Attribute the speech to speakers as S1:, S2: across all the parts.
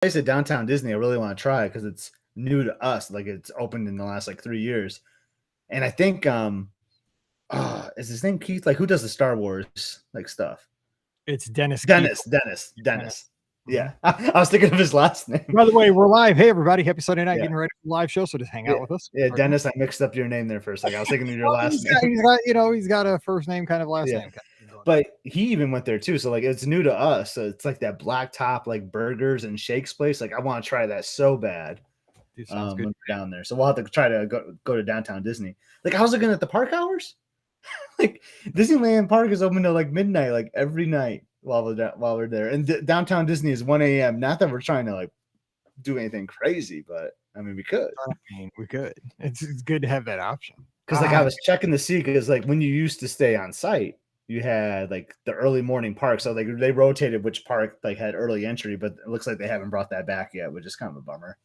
S1: place at Downtown Disney I really want to try because it's new to us. Like it's opened in the last like 3 years, and I think is his name Keith? Like who does the Star Wars like stuff?
S2: It's Dennis Keith.
S1: Dennis. Yeah, I was thinking of his last name.
S2: By the way, we're live. Hey, everybody. Happy Sunday night. Getting ready for the live show. So just hang out with us.
S1: Yeah, Dennis, I mixed up your name there for a second. I was thinking of your last name.
S2: He's got a first name, kind of last name.
S1: But he even went there too. So like it's new to us. So it's like that black top, like burgers and shakes place. Like I want to try that so bad.
S2: Dude, sounds good.
S1: When we're down there. So we'll have to try to go to Downtown Disney. Like I was looking at the park hours. Like Disneyland Park is open till like midnight, like every night while we're there. And Downtown Disney is 1 a.m. Not that we're trying to like do anything crazy, but I mean we could.
S2: We could. It's good to have that option.
S1: Because like I was checking to see, because like when you used to stay on site, you had like the early morning park. So like they rotated which park like had early entry, but it looks like they haven't brought that back yet, which is kind of a bummer.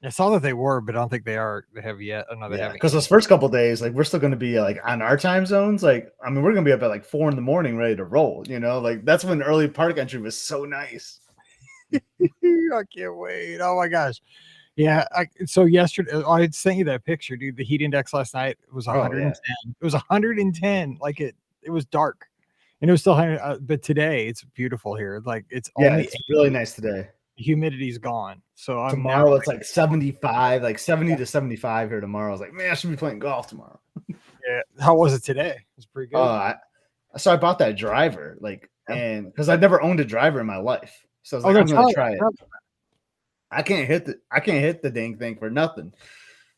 S2: I saw that they were, but I don't think they have yet.
S1: Because those first couple of days, like we're still going to be like on our time zones. Like, I mean, we're going to be up at like 4 a.m. ready to roll, you know, like that's when early park entry was so nice.
S2: I can't wait. Oh my gosh. Yeah. So yesterday I sent you that picture, dude. The heat index last night was 110. It was 110. Like it was dark and it was still 100. But today it's beautiful here. Like it's
S1: really nice today.
S2: Humidity's gone. So
S1: tomorrow it's like 75, like 70 to 75 here tomorrow. I was like, man, I should be playing golf tomorrow.
S2: Yeah. How was it today? It was pretty good.
S1: So I bought that driver, like, and because I'd never owned a driver in my life. So I was like, I'm gonna try it. I can't hit the dang thing for nothing.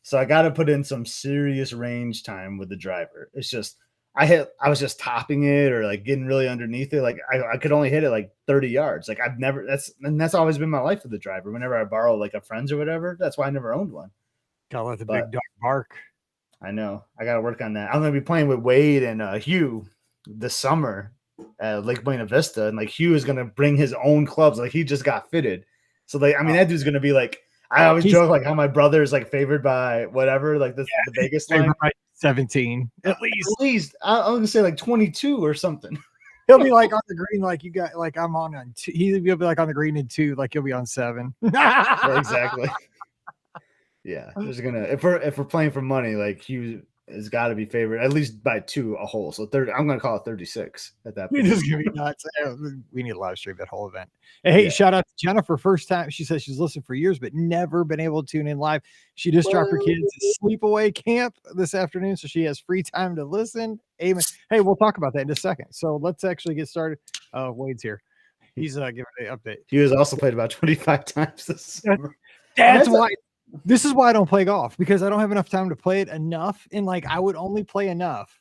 S1: So I gotta put in some serious range time with the driver. It's just I was just topping it or like getting really underneath it. Like I could only hit it like 30 yards. Like that's always been my life with the driver. Whenever I borrow like a friend's or whatever, that's why I never owned one.
S2: Gotta let the big dog bark.
S1: I know. I gotta work on that. I'm gonna be playing with Wade and Hugh this summer at Lake Buena Vista, and like Hugh is gonna bring his own clubs. Like he just got fitted. So like I mean that dude's gonna be like, I always joke like how my brother is like favored by whatever, like the Vegas line.
S2: 17 at least.
S1: I'm gonna say like 22 or something.
S2: He'll be like on the green, like you got, like I'm on 2. He'll be like on the green in 2, like you'll be on 7.
S1: Yeah, exactly. Yeah, there's gonna if we're playing for money, like Hugh has got to be favored at least by 2 a hole. So 30, I'm gonna call it 36 at that point.
S2: It's gonna be nuts. We need to live stream that whole event. Hey, shout out to Jennifer. First time, she says she's listened for years, but never been able to tune in live. She just dropped her kids to sleepaway camp this afternoon, so she has free time to listen. Amen. Hey, we'll talk about that in a second. So let's actually get started. Wade's here. He's giving an update.
S1: He was also played about 25 times this summer.
S2: That's why. This is why I don't play golf, because I don't have enough time to play it enough. And like, I would only play enough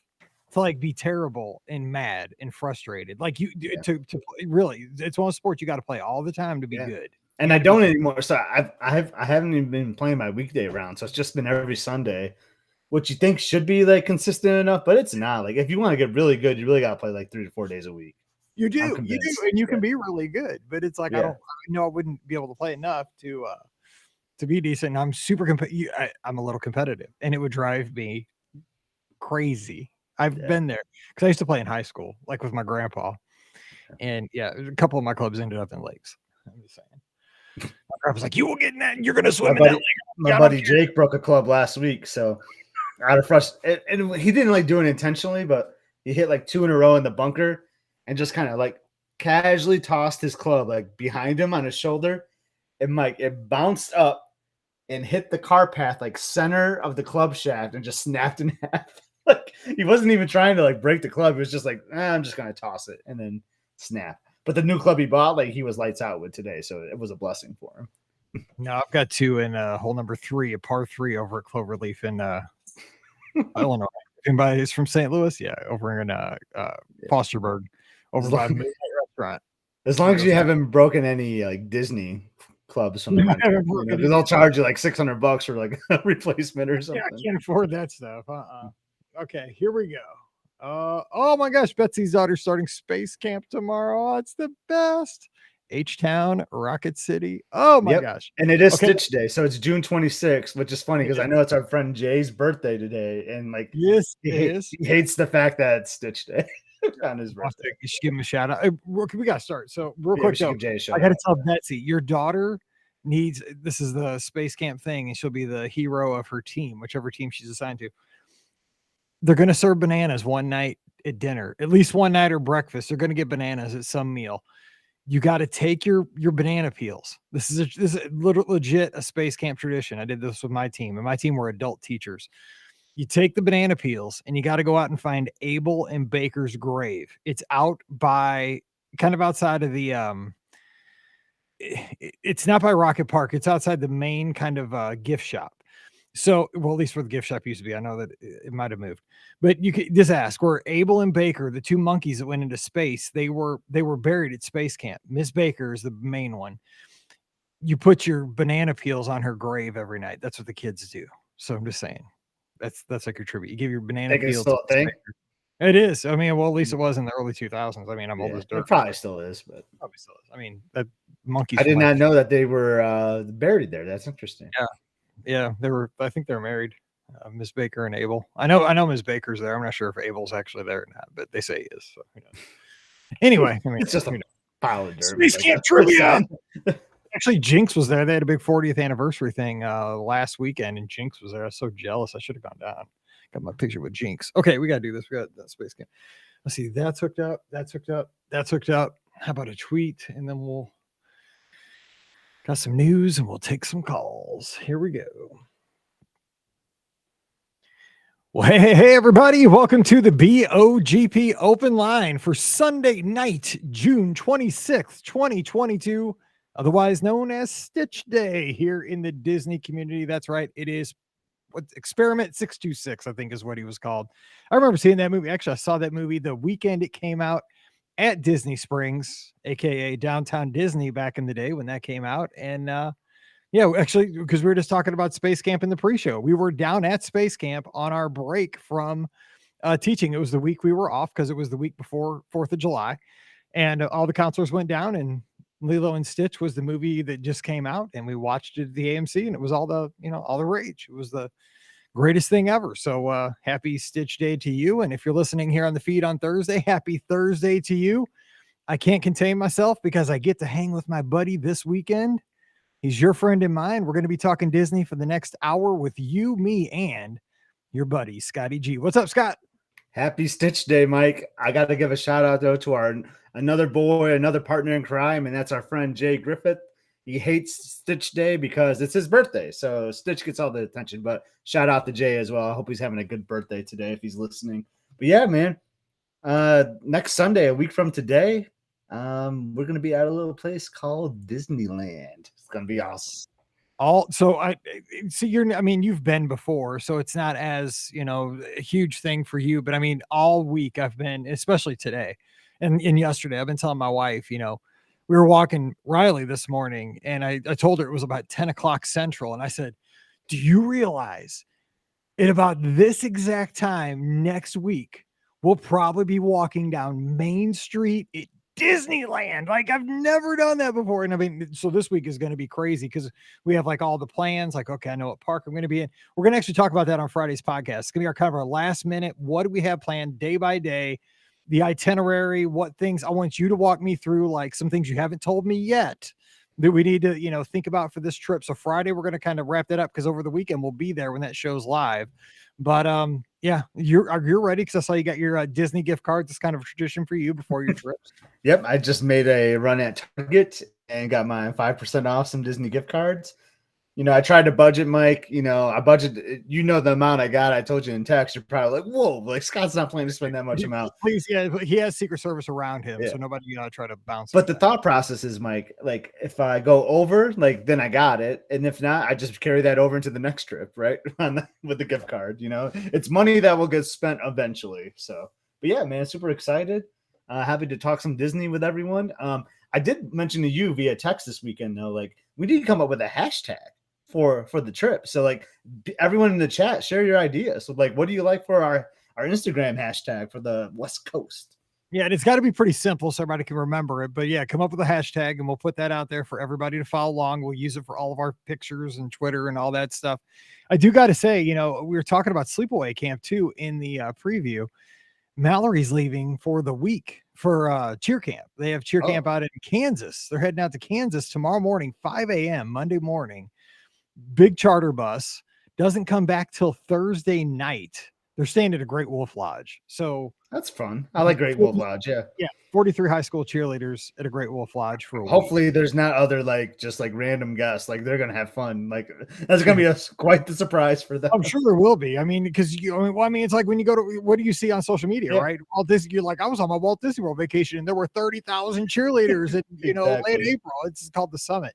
S2: to like be terrible and mad and frustrated. Like to really, it's one of the sports you got to play all the time to be good.
S1: And I don't anymore. So I haven't even been playing my weekday round. So it's just been every Sunday, which you think should be like consistent enough, but it's not. Like if you want to get really good, you really got to play like 3 to 4 days a week.
S2: You do, and you can be really good, but it's like, I wouldn't be able to play enough to be decent. And I'm super I'm a little competitive, and it would drive me crazy. I've been there because I used to play in high school, like with my grandpa, and a couple of my clubs ended up in lakes. I'm just saying. My grandpa's like, "You will get in that, and you're gonna swim in that lake."
S1: My buddy Jake broke a club last week, so out of frustration, and he didn't like do it intentionally, but he hit like 2 in a row in the bunker, and just kind of like casually tossed his club like behind him on his shoulder, and like it bounced up and hit the car path like center of the club shaft and just snapped in half. Like he wasn't even trying to like break the club. He was just like, I'm just gonna toss it and then snap. But the new club he bought, like he was lights out with today, so it was a blessing for him.
S2: No, I've got 2 in hole number 3, a par 3 over at Cloverleaf in Illinois. Anybody's from St. Louis? Yeah, over in Fosterburg, over by the restaurant.
S1: As long as you haven't broken any like Disney clubs from because they'll charge you like $600 for like a replacement or something.
S2: Yeah, I can't afford that stuff. Okay, here we go. Oh my gosh, Betsy's daughter's starting space camp tomorrow. Oh, it's the best. H-Town, Rocket City. Oh my gosh.
S1: And it is Stitch Day, so it's June 26th, which is funny because I know it's our friend Jay's birthday today, and like he hates the fact that it's Stitch Day. On his birthday.
S2: You should give him a shout out. We got to start. So real quick, though, I got to tell Betsy, your daughter this is the space camp thing, and she'll be the hero of her team, whichever team she's assigned to. They're going to serve bananas one night at dinner, at least one night or breakfast. They're going to get bananas at some meal. You got to take your banana peels. This is legit a space camp tradition. I did this with my team, and my team were adult teachers. You take the banana peels and you got to go out and find Abel and Baker's grave. It's out by kind of outside of the it's not by Rocket Park. It's outside the main kind of gift shop. So, well, at least where the gift shop used to be. I know that it might have moved, but you could just ask where Abel and Baker, the two monkeys that went into space, they were buried at space camp. Miss Baker is the main one. You put your banana peels on her grave every night. That's what the kids do. So I'm just saying. That's like your tribute. You give your banana peels.
S1: Still a thing?
S2: It is. I mean, well, at least it was in the early 2000s. I mean, I'm old as dirt.
S1: It probably still is, but
S2: probably still is. I mean, that monkeys.
S1: I did not know that they were buried there. That's interesting.
S2: Yeah, they were. I think they're married. Miss Baker and Abel. I know Miss Baker's there. I'm not sure if Abel's actually there or not, but they say he is. So, Anyway, I mean,
S1: it's just a pile of dirt.
S2: Space camp trivia. Actually, Jinx was there. They had a big 40th anniversary thing last weekend, and Jinx was there. I was so jealous. I should have gone down. Got my picture with Jinx. Okay, we got to do this. We got that space camp. Let's see. That's hooked up. That's hooked up. That's hooked up. How about a tweet? And then we'll got some news, and we'll take some calls. Here we go. Well, hey, everybody. Welcome to the BOGP open line for Sunday night, June 26th, 2022. Otherwise known as Stitch Day here in the Disney community. That's right. It is Experiment 626, I think is what he was called. I remember seeing that movie. Actually, I saw that movie the weekend it came out at Disney Springs, aka Downtown Disney back in the day when that came out. And yeah, actually, because we were just talking about Space Camp in the pre-show. We were down at Space Camp on our break from teaching. It was the week we were off because it was the week before 4th of July. And all the counselors went down, and Lilo and Stitch was the movie that just came out, and we watched it at the AMC, and it was all the rage. It was the greatest thing ever. So happy Stitch Day to you. And if you're listening here on the feed on Thursday, happy Thursday to you. I can't contain myself because I get to hang with my buddy this weekend. He's your friend and mine. We're going to be talking Disney for the next hour with you, me, and your buddy, Scotty G. What's up, Scott?
S1: Happy Stitch Day, Mike. I got to give a shout out, though, to another partner in crime, and that's our friend Jay Griffith. He hates Stitch Day because it's his birthday, so Stitch gets all the attention. But shout out to Jay as well. I hope he's having a good birthday today if he's listening. But yeah, man, next Sunday, a week from today, we're going to be at a little place called Disneyland. It's going to be awesome.
S2: I see you've been before, so it's not as, a huge thing for you, but I mean, all week I've been, especially today and yesterday, I've been telling my wife, we were walking Riley this morning, and I told her it was about 10 o'clock Central. And I said, do you realize at about this exact time next week, we'll probably be walking down Main Street at Disneyland? Like, I've never done that before. And I mean, so this week is going to be crazy because we have like all the plans. Like, okay, I know what park I'm going to be in. We're going to actually talk about that on Friday's podcast. It's going to be our kind of our last minute. What do we have planned day by day? The itinerary, what things I want you to walk me through, like some things you haven't told me yet that we need to, think about for this trip. So Friday, we're going to kind of wrap that up because over the weekend we'll be there when that show's live. But yeah, you're ready because I saw you got your Disney gift cards. It's kind of a tradition for you before your trips.
S1: Yep, I just made a run at Target and got my 5% off some Disney gift cards. I tried to budget, Mike. I budgeted, the amount I got. I told you in text. You're probably like, whoa, like Scott's not planning to spend that much amount.
S2: Please, yeah, he has Secret Service around him, so nobody try to bounce.
S1: But the thought process is, Mike, like if I go over, like then I got it, and if not, I just carry that over into the next trip, right? With the gift card, it's money that will get spent eventually. So, but yeah, man, super excited. Happy to talk some Disney with everyone. I did mention to you via text this weekend, though, like we need to come up with a hashtag for the trip. So like everyone in the chat, share your ideas. So like, what do you like for our Instagram hashtag for the West Coast?
S2: Yeah, and it's got to be pretty simple so everybody can remember it. But yeah, come up with a hashtag and we'll put that out there for everybody to follow along. We'll use it for all of our pictures and Twitter and all that stuff. I do got to say, we were talking about Sleepaway Camp too in the preview. Mallory's leaving for the week for cheer camp. They have cheer camp out in Kansas. They're heading out to Kansas tomorrow morning, 5 a.m. Monday morning. Big charter bus. Doesn't come back till Thursday night. They're staying at a Great Wolf Lodge. So
S1: that's fun. I like Great Wolf Lodge. Yeah.
S2: Yeah. 43 high school cheerleaders at a Great Wolf Lodge for a
S1: Hopefully
S2: week.
S1: There's not other just random guests. Like they're going to have fun. Like that's going to be quite the surprise for them.
S2: I'm sure there will be. I mean, because it's like when you go to, what do you see on social media, right? Walt Disney, you're like, I was on my Walt Disney World vacation and there were 30,000 cheerleaders at, late April. It's called the Summit.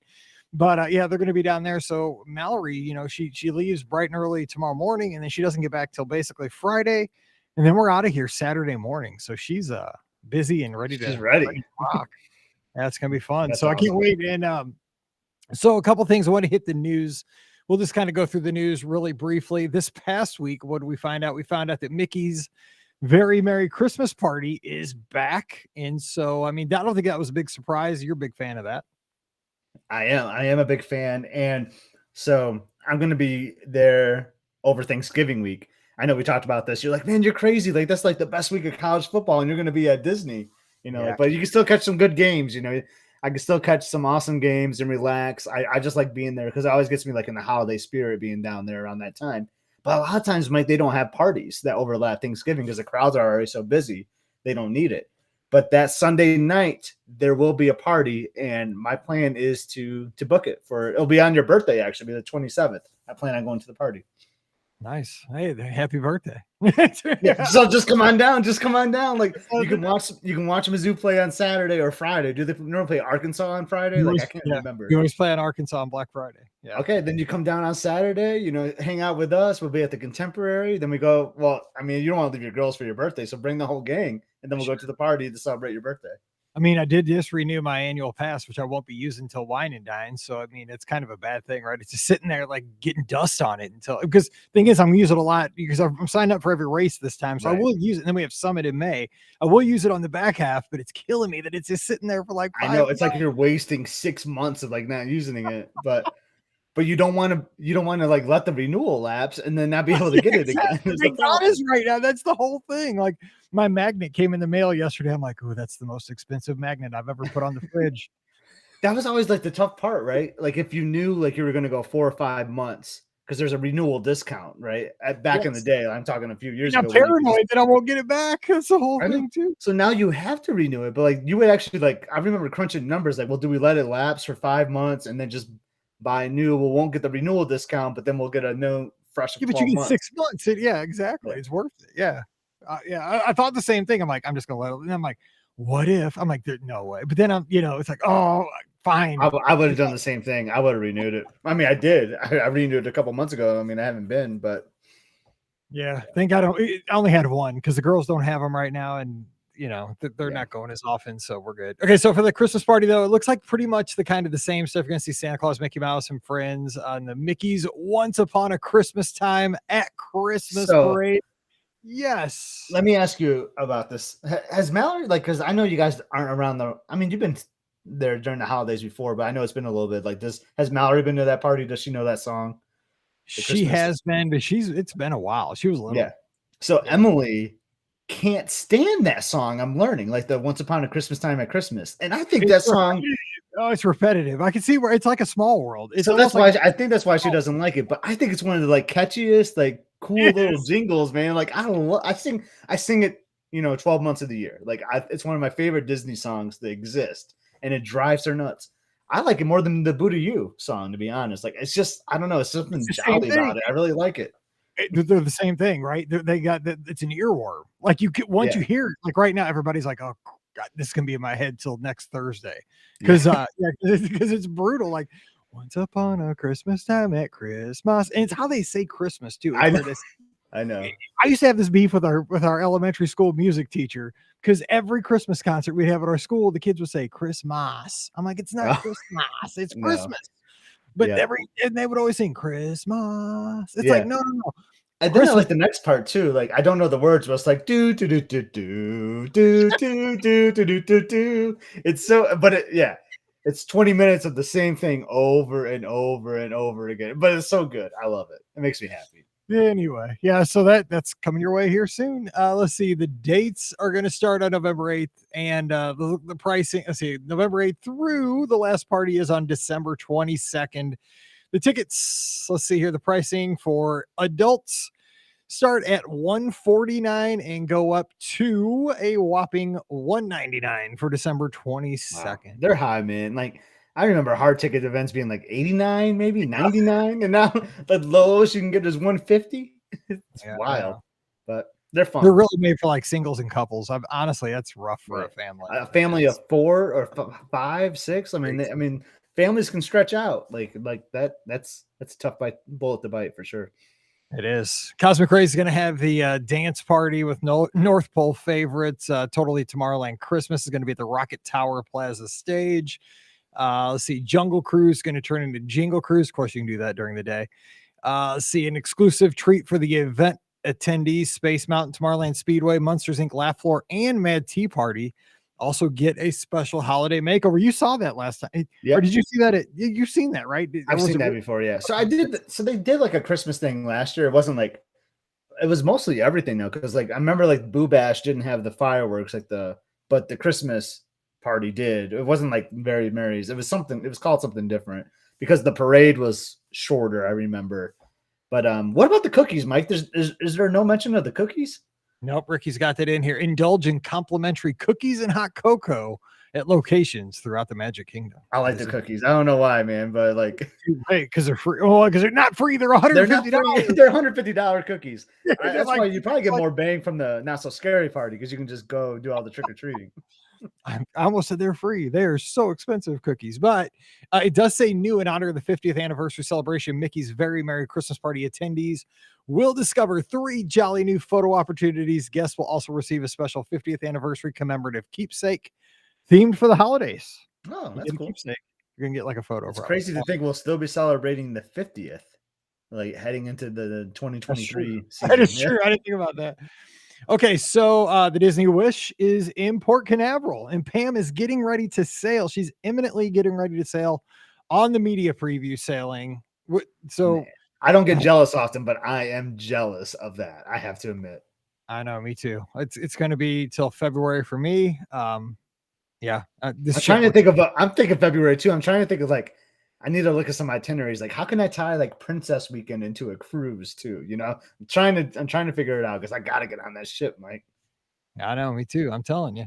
S2: But they're going to be down there. So Mallory, she leaves bright and early tomorrow morning, and then she doesn't get back till basically Friday, and then we're out of here Saturday morning. So she's busy and ready to rock. That's gonna be fun. That's awesome. I can't wait. And so a couple things I want to hit the news. We'll just kind of go through the news really briefly. This past week, what did we find out? We found out that Mickey's Very Merry Christmas Party is back, and so I mean, I don't think that was a big surprise. You're a big fan of that.
S1: I am a big fan. And so I'm going to be there over Thanksgiving week. I know we talked about this. You're like, man, you're crazy. Like that's like the best week of college football. And you're going to be at Disney, but you can still catch some good games. I can still catch some awesome games and relax. I just like being there because it always gets me like in the holiday spirit being down there around that time. But a lot of times, Mike, they don't have parties that overlap Thanksgiving because the crowds are already so busy. They don't need it. But that Sunday night, there will be a party, and my plan is to book it it'll be on your birthday, actually, the 27th. I plan on going to the party.
S2: Nice. Hey, happy birthday.
S1: Yeah. So just come on down. Like you can watch Mizzou play on Saturday or Friday. Do they normally play Arkansas on Friday? I can't remember.
S2: You always play on Arkansas on Black Friday. Yeah.
S1: Okay. Then you come down on Saturday, hang out with us. We'll be at the Contemporary. Then we go, well, I mean, you don't want to leave your girls for your birthday, so bring the whole gang, and then we'll go to the party to celebrate your birthday.
S2: I mean, I did just renew my annual pass, which I won't be using until Wine and Dine. So, I mean, it's kind of a bad thing, right? It's just sitting there like getting dust on it because the thing is, I'm going to use it a lot because I'm signed up for every race this time. So I will use it. And then we have Summit in May. I will use it on the back half, but it's killing me that it's just sitting there for like 5
S1: I know. It's like you're wasting 6 months of like not using it, but you don't want to like let the renewal lapse and then not be able to get it again.
S2: That is right now. That's the whole thing. Like my magnet came in the mail yesterday. I'm like, oh, that's the most expensive magnet I've ever put on the fridge.
S1: That was always like the tough part, right? Like if you knew like you were going to go 4 or 5 months because there's a renewal discount, right? Back in the day, I'm talking a few years ago.
S2: I'm paranoid that I won't get it back. That's the whole thing too.
S1: So now you have to renew it, but like you would actually like, I remember crunching numbers like, well, do we let it lapse for 5 months and then just buy new? We won't get the renewal discount, but then we'll get a new fresh.
S2: Yeah, but you get 6 months. Yeah, exactly. It's worth it. Yeah. I thought the same thing. I'm like, I'm just gonna let it. And I'm like, what if? I'm like, there's no way. But then it's like, oh, fine.
S1: I would have done the same thing. I would have renewed it. I mean, I did. I renewed it a couple months ago. I mean, I haven't been, but
S2: yeah, thank God I only had one because the girls don't have them right now, and they're not going as often, so we're good. Okay, so for the Christmas party though, it looks like pretty much the same stuff. You're gonna see Santa Claus, Mickey Mouse, and friends on the Mickey's Once Upon a Christmas Time at Christmas parade. Yes.
S1: Let me ask you about this. Has Mallory, because I know you guys aren't around you've been there during the holidays before, but I know it's been a little bit. Has Mallory been to that party? Does she know that song?
S2: She has been, but it's been a while. She was little.
S1: Yeah. So Emily can't stand that song. I'm learning, like the Once Upon a Christmas Time at Christmas. And I think that song.
S2: Oh, it's repetitive. I can see where it's like a small world.
S1: So that's why I think that's why she doesn't like it. But I think it's one of the catchiest, cool little jingles, man. I sing it, 12 months of the year. It's one of my favorite Disney songs that exist, and it drives her nuts. I like it more than the Boo to You song, to be honest. It's just, I don't know, it's something jolly about it. I really like it.
S2: They're the same thing, right? They got that. It's an earworm. You you hear it, right now, everybody's like, oh God, this is gonna be in my head till next Thursday, because it's brutal. Once upon a Christmas time at Christmas, and it's how they say Christmas too.
S1: I know.
S2: I used to have this beef with our elementary school music teacher because every Christmas concert we'd have at our school, the kids would say Christmas. I'm like, it's not Christmas, it's Christmas. But and they would always sing Christmas. It's like, no.
S1: And then I like the next part too. I don't know the words, but it's like do do do do do do do do do do do. It's so, but it's 20 minutes of the same thing over and over and over again. But it's so good. I love it. It makes me happy.
S2: Anyway, yeah, so that's coming your way here soon. Let's see, the dates are going to start on November 8th, and the pricing. Let's see, November 8th through the last party is on December 22nd. The tickets, let's see here, the pricing for adults start at $149 and go up to a whopping $199 for December 22nd.
S1: Wow. They're high, man. Like I remember hard ticket events being like 89, maybe 99, and now the lowest you can get is 150. It's wild, but they're fun.
S2: They're really made for like singles and couples. Honestly, that's rough for a family.
S1: A family of 4 or 5, 6. I mean, families can stretch out like that. That's a tough bullet to bite for sure.
S2: It is. Cosmic Rays is going to have the dance party with North Pole favorites. Totally Tomorrowland Christmas is going to be at the Rocket Tower Plaza stage. Let's see. Jungle Cruise is going to turn into Jingle Cruise. Of course, you can do that during the day. Let's see. An exclusive treat for the event attendees: Space Mountain, Tomorrowland Speedway, Monsters Inc. Laugh Floor, and Mad Tea Party also get a special holiday makeover. You saw that last time.
S1: Yeah.
S2: Or did you see that? You've seen that, right?
S1: I've seen that before. Yeah. So I did. So they did like a Christmas thing last year. It wasn't like, it was mostly everything though. Cause like, I remember like Boo Bash didn't have the fireworks but the Christmas party did. It wasn't like Very Merry's. It was called something different because the parade was shorter. I remember. But what about the cookies, Mike? Is there no mention of the cookies?
S2: Nope, Ricky's got that in here. Indulge in complimentary cookies and hot cocoa at locations throughout the Magic Kingdom.
S1: I like the cookies. I don't know why, man, but like,
S2: because they're free. Oh, because they're not free. They're $150.
S1: They're $150 cookies. That's why you probably get more bang from the Not So Scary party because you can just go do all the trick or treating.
S2: I almost said they're free. They are so expensive cookies, but it does say new in honor of the 50th anniversary celebration. Mickey's Very Merry Christmas Party attendees will discover 3 jolly new photo opportunities. Guests will also receive a special 50th anniversary commemorative keepsake themed for the holidays.
S1: Oh, that's cool.
S2: Keepsake. You're gonna get like a photo.
S1: It's crazy to think we'll still be celebrating the 50th, like heading into the 2023 season.
S2: That is true. I didn't think about that. Okay, so the Disney Wish is in Port Canaveral, and Pam is getting ready to sail. She's imminently getting ready to sail on the media preview sailing. So
S1: man, I don't get jealous often, but I am jealous of that. I have to admit.
S2: I know, me too. It's going to be till February for me. Yeah, I'm thinking
S1: February too. I'm trying to think of like, I need to look at some itineraries. Like, how can I tie like Princess Weekend into a cruise too? You know, I'm trying to figure it out because I got to get on that ship, Mike.
S2: I know, me too. I'm telling you.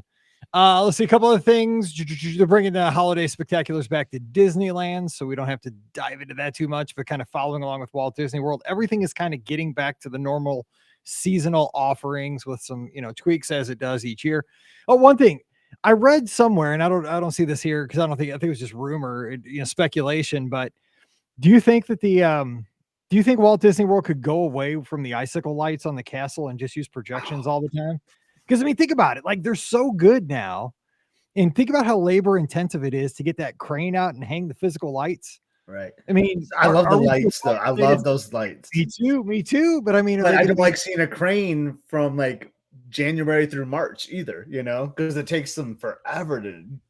S2: Let's see a couple of things. They're bringing the holiday spectaculars back to Disneyland, so we don't have to dive into that too much, but kind of following along with Walt Disney World. Everything is kind of getting back to the normal seasonal offerings with some, tweaks as it does each year. Oh, one thing I read somewhere, and I don't see this here because I think it was just rumor, speculation. But do you think that do you think Walt Disney World could go away from the icicle lights on the castle and just use projections all the time? Because I mean, think about it. Like, they're so good now, and think about how labor intensive it is to get that crane out and hang the physical lights.
S1: Right.
S2: I mean,
S1: I love the lights though. I love those lights.
S2: Me too. But I mean,
S1: I don't like seeing a crane from like January through March either, because it takes them forever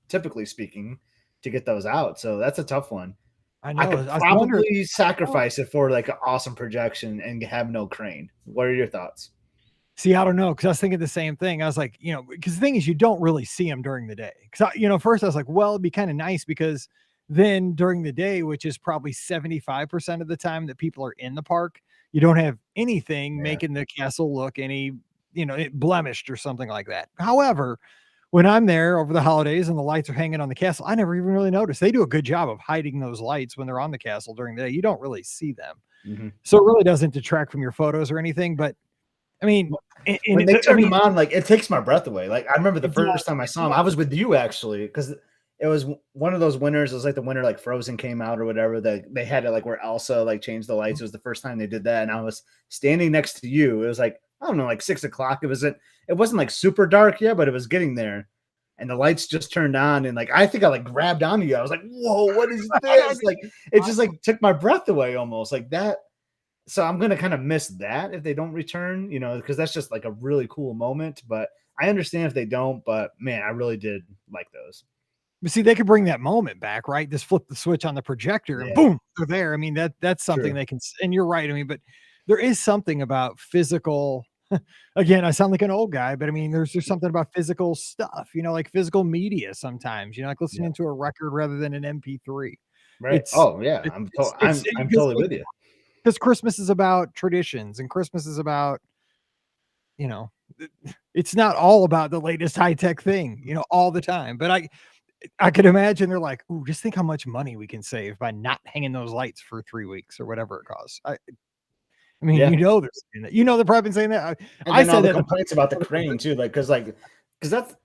S1: typically speaking, to get those out. So that's a tough one.
S2: I know.
S1: I could probably sacrifice it for like an awesome projection and have no crane. What are your thoughts?
S2: See, I don't know, because I was thinking the same thing. I was like, because the thing is, you don't really see them during the day. Because, first I was like, well, it'd be kind of nice because then during the day, which is probably 75% of the time that people are in the park, you don't have anything making the castle look any, blemished or something like that. However, when I'm there over the holidays and the lights are hanging on the castle, I never even really notice. They do a good job of hiding those lights when they're on the castle during the day. You don't really see them. Mm-hmm. So it really doesn't detract from your photos or anything. But I mean,
S1: when they turn them on, like, it takes my breath away. Like, I remember the first time I saw them, I was with you actually, because it was one of those winters. It was like the winter, like Frozen came out or whatever, that they had it like where Elsa like changed the lights. It was the first time they did that. And I was standing next to you. It was like, I don't know, like 6 o'clock. It wasn't like super dark yet, but it was getting there. And the lights just turned on. And like, I think I like grabbed onto you. I was like, whoa, what is this? Like, it just like took my breath away almost like that. So I'm going to kind of miss that if they don't return, because that's just like a really cool moment. But I understand if they don't. But man, I really did like those.
S2: But see, they could bring that moment back, right? Just flip the switch on the projector and boom, they're there. I mean, that's something they can. And you're right. I mean, but there is something about physical. Again, I sound like an old guy, but I mean, there's something about physical stuff, like physical media sometimes, like listening to a record rather than an MP3.
S1: Right.
S2: It's
S1: Oh yeah. I'm
S2: because
S1: totally with you.
S2: Christmas is about traditions and Christmas is about, you know, it's not all about the latest high tech thing, all the time. But I could imagine they're like, ooh, just think how much money we can save by not hanging those lights for 3 weeks or whatever it costs. I mean,
S1: Yeah.
S2: they're saying that. They're probably been saying that.
S1: And
S2: I
S1: then all
S2: said
S1: the
S2: that.
S1: complaints about the crane too, because that's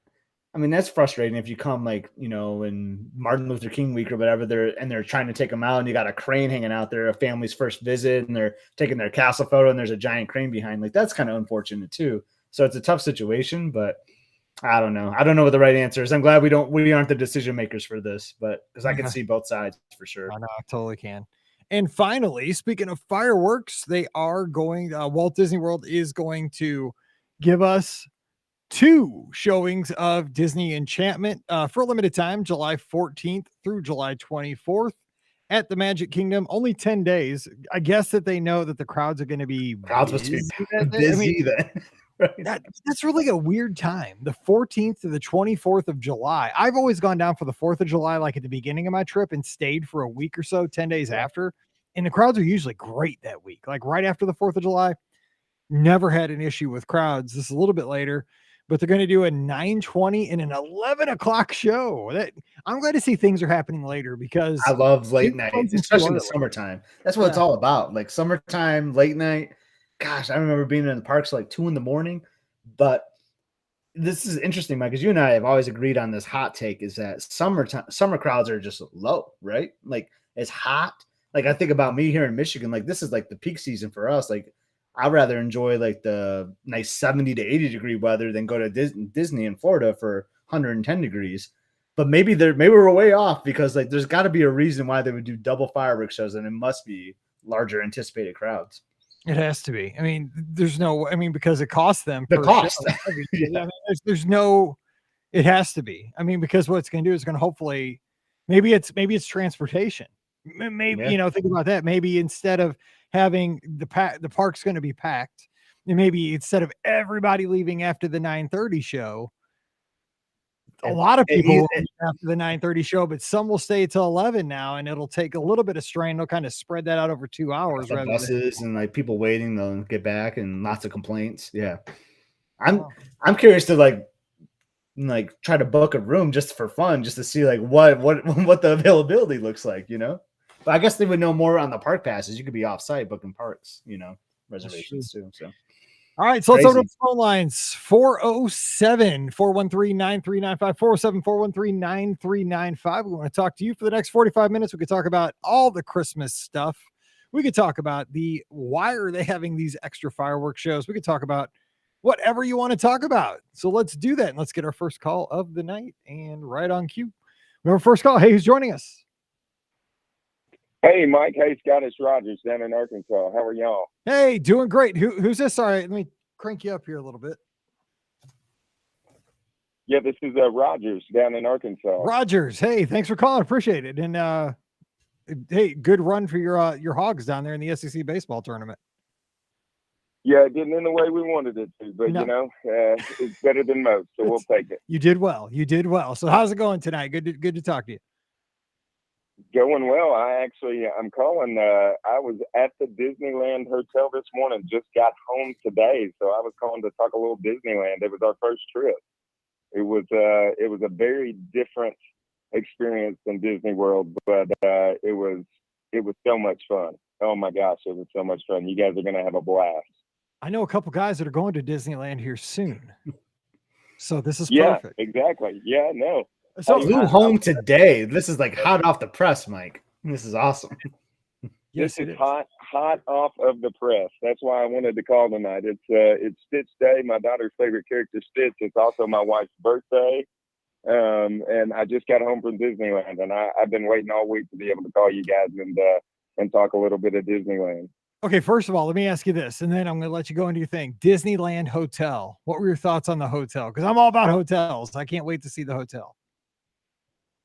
S1: frustrating if you come in Martin Luther King week or whatever, they're trying to take them out and you got a crane hanging out there, a family's first visit, and they're taking their castle photo and there's a giant crane behind. Like that's kind of unfortunate too. So it's a tough situation, but I don't know. I don't know what the right answer is. I'm glad we aren't the decision makers for this, but because I can see both sides for sure.
S2: I know, I totally can. And finally, speaking of fireworks, they are going. Walt Disney World is going to give us 2 showings of Disney Enchantment for a limited time, July 14th through July 24th at the Magic Kingdom. Only 10 days. I guess that they know that the crowds are going to be
S1: Busy then. Right.
S2: That's really a weird time. The 14th to the 24th of July. I've always gone down for the 4th of July, like at the beginning of my trip, and stayed for a week or so, 10 days after. And the crowds are usually great that week. Like right after the 4th of July, never had an issue with crowds. This is a little bit later, but they're going to do a 9:20 and an 11 o'clock show. I'm glad to see things are happening later because
S1: I love late night, especially in the summertime. That's what it's all about. Like summertime, late night. Gosh, I remember being in the parks like 2 a.m. But this is interesting, Mike, because you and I have always agreed on this hot take is that summer crowds are just low, right? Like it's hot. Like I think about me here in Michigan, like this is like the peak season for us. Like I'd rather enjoy like the nice 70 to 80 degree weather than go to Disney in Florida for 110 degrees. But maybe we're way off because like there's got to be a reason why they would do double fireworks shows, and it must be larger anticipated crowds.
S2: It has to be. I mean, because it costs them
S1: the cost.
S2: Yeah. I mean, there's no. It has to be. I mean, because what it's going to do is going to hopefully, maybe it's transportation. Maybe think about that. Maybe instead of having the park's going to be packed, and maybe instead of everybody leaving after the 9:30 show, a lot of people after the 9:30 show, but some will stay till 11 now, and it'll take a little bit of strain. They'll kind of spread that out over 2 hours.
S1: The buses and like people waiting, they'll get back and lots of complaints. Yeah, I'm curious to like try to book a room just for fun, just to see like what the availability looks like, But I guess they would know more on the park passes. You could be off site booking parks, reservations too. So.
S2: All right, so let's open up the phone lines. 407-413-9395, 407-413-9395. We want to talk to you for the next 45 minutes. We could talk about all the Christmas stuff. We could talk about why are they having these extra fireworks shows. We could talk about whatever you want to talk about. So let's do that. And let's get our first call of the night and right on cue. We have our first call. Hey, who's joining us?
S3: Hey, Mike. Hey, Scott. It's Rogers down in Arkansas. How are y'all?
S2: Hey, doing great. Who's this? Sorry, let me crank you up here a little bit.
S3: Yeah, this is Rogers down in Arkansas.
S2: Rogers, hey, thanks for calling. Appreciate it. And hey, good run for your Hogs down there in the SEC baseball tournament.
S3: Yeah, it didn't in the way we wanted it to, but it's better than most, so we'll take it.
S2: You did well. So how's it going tonight? Good to talk to you.
S3: Going well. I'm calling. I was at the Disneyland hotel this morning. Just got home today, so I was calling to talk a little Disneyland. It was our first trip. It was a very different experience than Disney World, but it was so much fun. Oh my gosh, it was so much fun. You guys are gonna have a blast.
S2: I know a couple guys that are going to Disneyland here soon, so this is perfect.
S3: Exactly. Yeah, no.
S1: So flew home today. This is like hot off the press, Mike. This is awesome.
S3: Yes, this is hot off of the press. That's why I wanted to call tonight. It's Stitch Day, my daughter's favorite character, Stitch. It's also my wife's birthday. And I just got home from Disneyland, and I've been waiting all week to be able to call you guys and talk a little bit of Disneyland.
S2: Okay, first of all, let me ask you this, and then I'm going to let you go into your thing. Disneyland Hotel. What were your thoughts on the hotel? Because I'm all about hotels. I can't wait to see the hotel.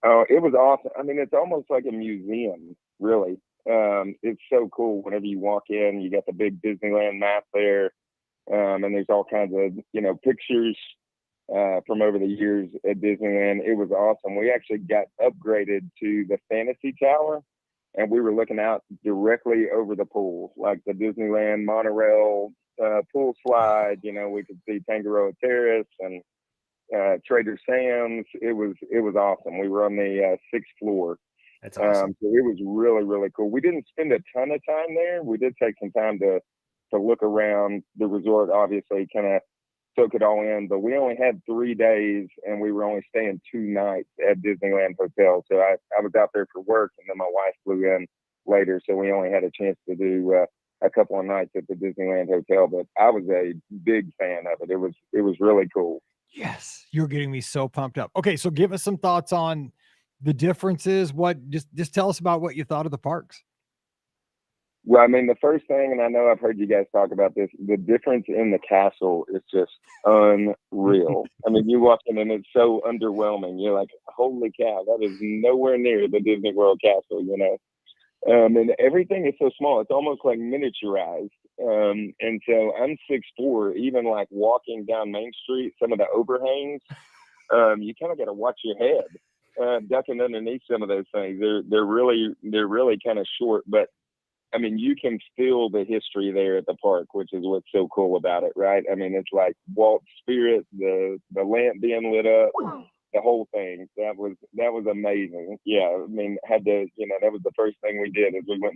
S3: Oh, it was awesome. I mean, it's almost like a museum, really. It's so cool. Whenever you walk in, you got the big Disneyland map there, and there's all kinds of pictures from over the years at Disneyland. It was awesome. We actually got upgraded to the Fantasy Tower, and we were looking out directly over the pools, like the Disneyland monorail pool slide. We could see Tangaroa Terrace and Trader Sam's. It was awesome. We were on the 6th floor.
S1: That's awesome.
S3: So it was really, really cool. We didn't spend a ton of time there. We did take some time to look around the resort, obviously, kind of soak it all in. But we only had 3 days, and we were only staying 2 nights at Disneyland Hotel. So I was out there for work, and then my wife flew in later. So we only had a chance to do a couple of nights at the Disneyland Hotel. But I was a big fan of it. It was really cool.
S2: Yes, you're getting me so pumped up. Okay, so give us some thoughts on the differences. Just tell us about what you thought of the parks.
S3: Well, I mean, the first thing, and I know I've heard you guys talk about this, the difference in the castle is just unreal. I mean, you walk in and it's so underwhelming. You're like, holy cow, that is nowhere near the Disney World castle, and everything is so small. It's almost like miniaturized. And so I'm 6'4", even like walking down Main Street, some of the overhangs, you kind of got to watch your head, ducking underneath some of those things. They're really kind of short, but I mean, you can feel the history there at the park, which is what's so cool about it, right? I mean, it's like Walt's spirit, the lamp being lit up, the whole thing. That was amazing. Yeah, I mean, that was the first thing we did is we went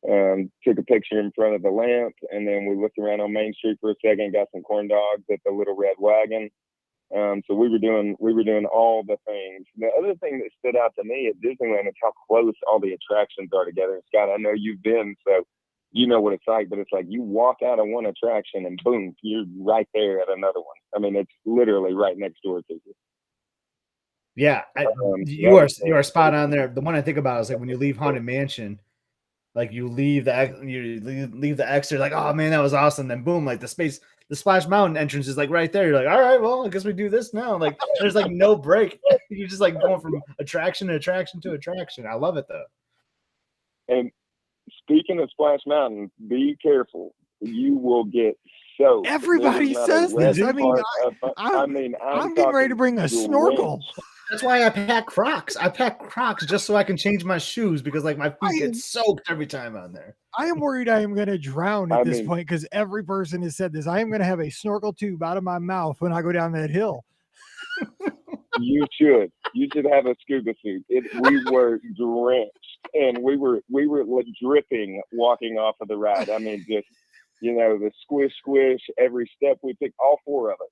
S3: and took a picture in front of the lamp, and then we looked around on Main Street for a second, got some corn dogs at the Little Red Wagon. So we were doing all the things. The other thing that stood out to me at Disneyland is how close all the attractions are together. Scott, I know you've been, so you know what it's like, but it's like you walk out of one attraction and boom, you're right there at another one. I mean, it's literally right next door to you.
S1: Yeah, you are spot on there. The one I think about is like when you leave Haunted Mansion, like you leave the exit, like, oh man, that was awesome. Then boom, like the Splash Mountain entrance is like right there. You're like, all right, well, I guess we do this now. Like there's like no break. You're just like going from attraction to attraction to attraction. I love it though.
S3: And speaking of Splash Mountain, be careful. You will get soaked.
S2: Everybody says this. I mean, I'm getting ready to bring a snorkel.
S1: That's why I pack Crocs. I pack Crocs just so I can change my shoes because like my feet get soaked every time on there.
S2: I am worried I am going to drown at this point because every person has said this. I am going to have a snorkel tube out of my mouth when I go down that hill.
S3: You should have a scuba suit. We were drenched and we were like dripping walking off of the ride. I mean, just the squish every step we took. All 4 of us.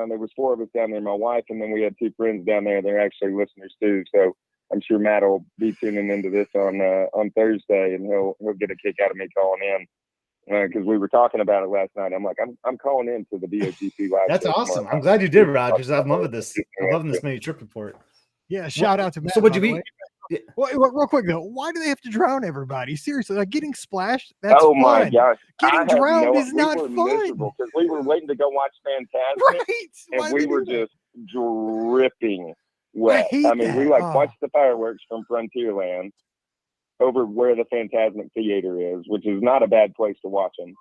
S3: There was 4 of us down there, my wife, and then we had 2 friends down there. They're actually listeners too. So I'm sure Matt will be tuning into this on Thursday, and he'll get a kick out of me calling in because we were talking about it last night. I'm like, I'm calling in to the BOGP live.
S1: That's awesome. I'm glad you did, Rogers. I'm loving this. I'm loving this mini trip report.
S2: Yeah, shout out to Matt.
S1: So what'd you eat?
S2: Yeah. Well, real quick though, why do they have to drown everybody? Seriously, like getting splashed, that's
S3: fun.
S2: My
S3: gosh.
S2: Getting drowned is not fun.
S3: Because we were waiting to go watch Fantastic.
S2: Right.
S3: And we were just dripping wet. I mean, we watched the fireworks from Frontierland over where the Fantasmic Theater is, which is not a bad place to watch them.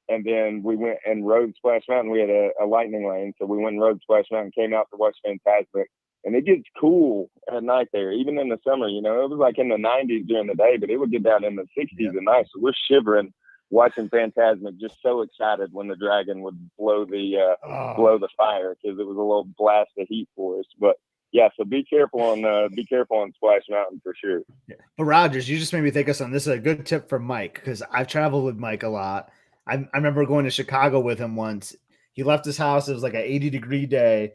S3: And then we went and rode Splash Mountain. We had a lightning lane, so we went and rode Splash Mountain, came out to watch Fantasmic. And it gets cool at night there, even in the summer. It was like in the 90s during the day, but it would get down in the 60s at night. So we're shivering watching Fantasmic, just so excited when the dragon would blow the fire because it was a little blast of heat for us. But yeah, so be careful on Splash Mountain for sure.
S1: Yeah. But Rogers, you just made me think of something. This is a good tip for Mike because I've traveled with Mike a lot. I remember going to Chicago with him once. He left his house. It was like an 80-degree day.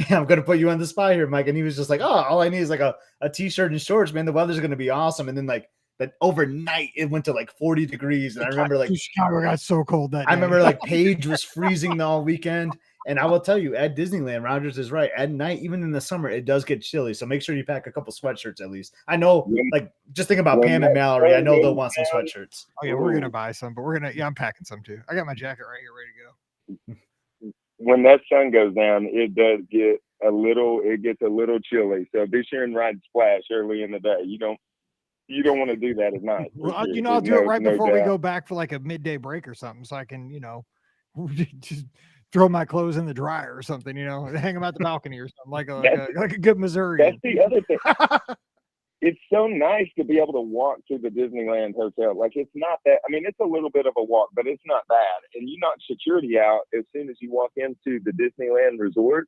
S1: I'm going to put you on the spot here, Mike. And he was just like, oh, all I need is like a t-shirt and shorts, man. The weather's going to be awesome. And then like that overnight it went to like 40 degrees. And I remember like
S2: Chicago got so cold that day.
S1: I remember like Paige was freezing all weekend. And I will tell you at Disneyland, Rogers is right. At night, even in the summer, it does get chilly. So make sure you pack a couple sweatshirts at least. I know, like just think about Pam and Mallory. I know they'll want some sweatshirts.
S2: Oh yeah, we're going to buy some, but I'm packing some too. I got my jacket right here ready to go.
S3: When that sun goes down, it gets a little chilly. So be sure and ride Splash early in the day. You don't you don't want to do that at night.
S2: Well,
S3: Sure.
S2: I'll do it right
S3: no
S2: before we
S3: doubt.
S2: go back for like a midday break or something, so I can, just throw my clothes in the dryer or something, hang them out the balcony or something, like a good Missourian.
S3: That's the other thing. It's so nice to be able to walk to the Disneyland hotel. Like, it's not that, I mean, it's a little bit of a walk, but it's not bad. And you knock security out as soon as you walk into the Disneyland resort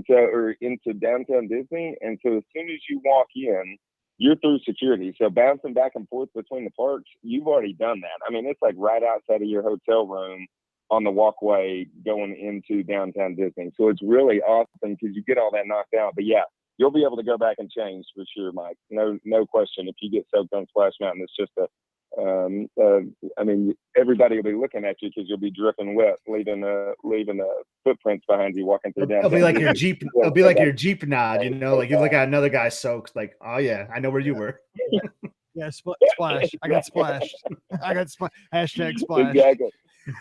S3: or into downtown Disney. And so as soon as you walk in, you're through security. So bouncing back and forth between the parks, you've already done that. I mean, it's like right outside of your hotel room on the walkway going into downtown Disney. So it's really awesome because you get all that knocked out. But yeah, you'll be able to go back and change for sure, Mike. No question. If you get soaked on Splash Mountain, it's just I mean, everybody will be looking at you because you'll be dripping wet, leaving footprints behind you walking through downtown.
S1: It'll be like your Jeep. It'll be like your Jeep nod, like you look at another guy soaked, like, oh yeah, I know where you were.
S2: Yeah, splash. I got splashed. Hashtag splash.
S3: Exactly.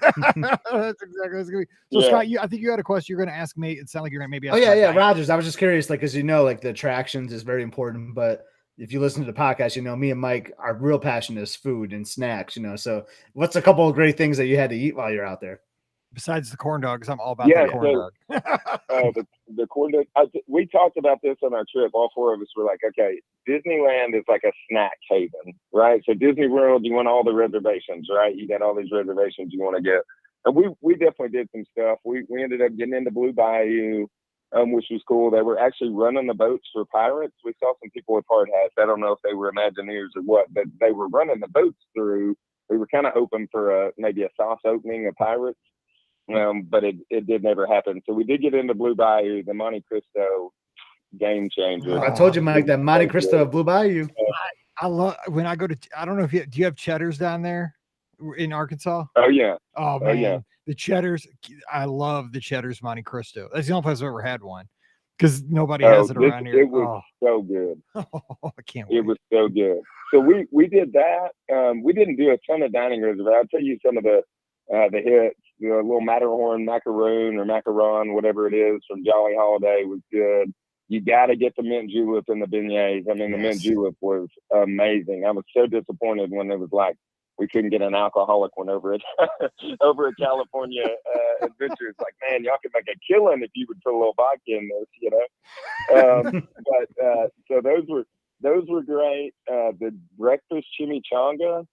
S2: That's exactly what it's gonna be. So
S3: Yeah.
S2: Scott, I think you had a question you're gonna ask me. It sounded like you're gonna maybe ask
S1: Yeah, Rogers. I was just curious, like, because like the attractions is very important, but if you listen to the podcast, me and Mike, our real passion is food and snacks, So what's a couple of great things that you had to eat while you're out there?
S2: Besides the corn dog, because I'm all about the corn dog.
S3: The corn dog. We talked about this on our trip. All four of us were like, okay, Disneyland is like a snack haven, right? So Disney World, you want all the reservations, right? You got all these reservations you want to get. And we definitely did some stuff. We ended up getting into Blue Bayou, which was cool. They were actually running the boats for pirates. We saw some people with hard hats. I don't know if they were Imagineers or what, but they were running the boats through. We were kind of hoping for maybe a soft opening of pirates. But it did never happen. So we did get into Blue Bayou, the Monte Cristo game changer.
S1: I told you, Mike, that Monte Cristo of Blue Bayou.
S2: I love when I go to. I don't know if do you have Cheddars down there in Arkansas?
S3: Oh yeah.
S2: Oh man,
S3: yeah.
S2: The Cheddars. I love the Cheddars Monte Cristo. That's the only place I've ever had one because nobody has it around here.
S3: It was so good.
S2: I can't wait.
S3: It was so good. So we did that. We didn't do a ton of dining reservations. I'll tell you some of the hits. The little Matterhorn macaroon or macaron, whatever it is, from Jolly Holiday was good. You got to get the mint julep and the beignets. I mean, the mint julep was amazing. I was so disappointed when it was like we couldn't get an alcoholic one over at California Adventure. It's like, man, y'all could make a killing if you would put a little vodka in this, But so those were great. The breakfast chimichanga.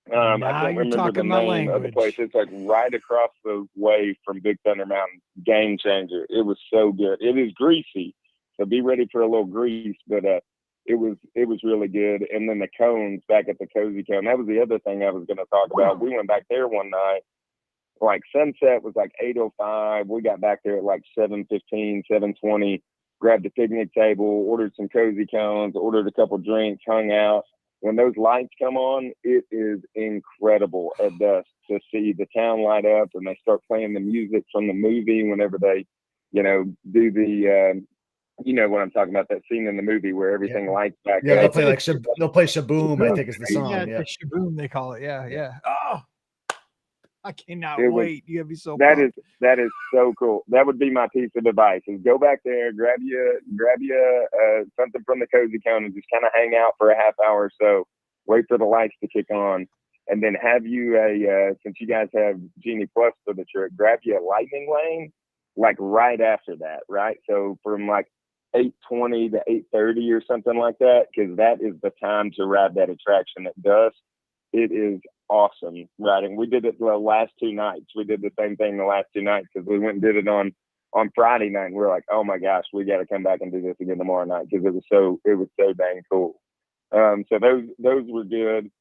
S3: I don't remember the name of the place. It's like right across the way from Big Thunder Mountain. Game changer. It was so good. It is greasy, so be ready for a little grease. But it was really good. And then the cones back at the Cozy Cone. That was the other thing I was going to talk about. We went back there one night. Like sunset was like 8:05. We got back there at like 7:15, 7:20. Grabbed a picnic table, ordered some Cozy Cones, ordered a couple drinks, hung out. When those lights come on, it is incredible at dusk to see the town light up, and they start playing the music from the movie whenever they, do the, what I'm talking about, that scene in the movie where everything lights back up.
S1: They'll play they'll play Shaboom, I think is the song.
S2: Yeah, Shaboom they call it. Yeah. Oh, I cannot wait. You gotta be so
S3: that is so cool. That would be my piece of advice: is go back there, grab you something from the Cozy Cone, and just kind of hang out for a half hour or so. Wait for the lights to kick on, and then have you since you guys have Genie Plus for the trip, grab you a lightning lane like right after that, right? So from like 8:20 to 8:30 or something like that, because that is the time to ride that attraction at dusk. It is awesome riding. We did it the last two nights. We did the same thing the last two nights because we went and did it on Friday night. And we were like, oh my gosh, we got to come back and do this again tomorrow night because it was so dang cool. So those were good.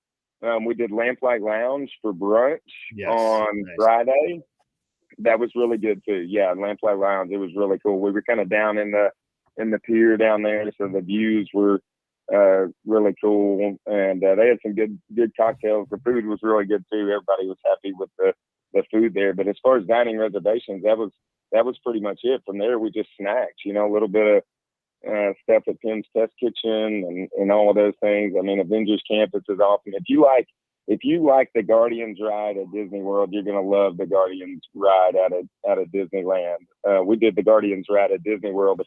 S3: We did Lamplight Lounge for brunch on Friday. That was really good too. Yeah, Lamplight Lounge. It was really cool. We were kind of down in the pier down there, so the views were really cool, and they had some good cocktails. The food was really good too. Everybody was happy with the food there. But as far as dining reservations, that was pretty much it. From there, we just snacked, a little bit of stuff at Pim's Test Kitchen and all of those things. I mean, Avengers Campus is awesome. If you like the Guardians ride at Disney World, you're gonna love the Guardians ride out of Disneyland. We did the Guardians ride at Disney World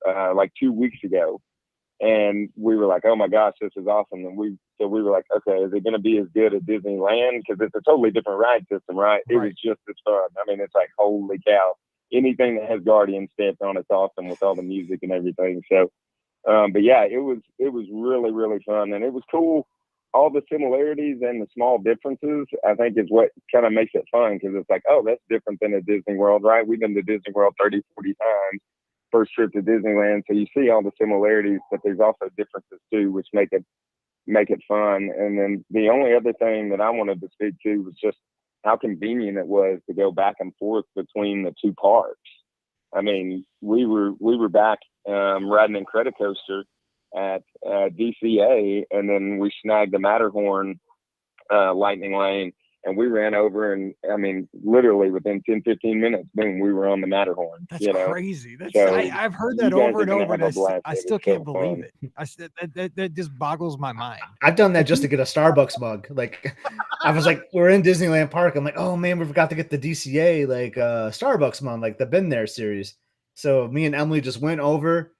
S3: like 2 weeks ago. And we were like, oh my gosh, this is awesome. And we were like, okay, is it going to be as good as Disneyland? Because it's a totally different ride system, right? It was just as fun. I mean, it's like, holy cow. Anything that has Guardian stamped on it's awesome with all the music and everything. So, but yeah, it was really, really fun. And it was cool. All the similarities and the small differences, I think, is what kind of makes it fun, because it's like, oh, that's different than a Disney World, right? We've been to Disney World 30, 40 times, first trip to Disneyland. So you see all the similarities, but there's also differences too, which make it fun. And then the only other thing that I wanted to speak to was just how convenient it was to go back and forth between the two parks. I mean, we were back riding in Credicoaster at DCA, and then we snagged the Matterhorn Lightning Lane, and we ran over, and I mean, literally within 10, 15 minutes, boom, we were on the Matterhorn.
S2: That's crazy. That's
S3: So
S2: I've heard that over and over, and I still can't believe
S3: fun.
S2: it. That just boggles my mind.
S1: I've done that just to get a Starbucks mug. Like, I was like, we're in Disneyland Park. I'm like, oh man, we forgot to get the DCA like Starbucks mug, like the Been There series. So me and Emily just went over,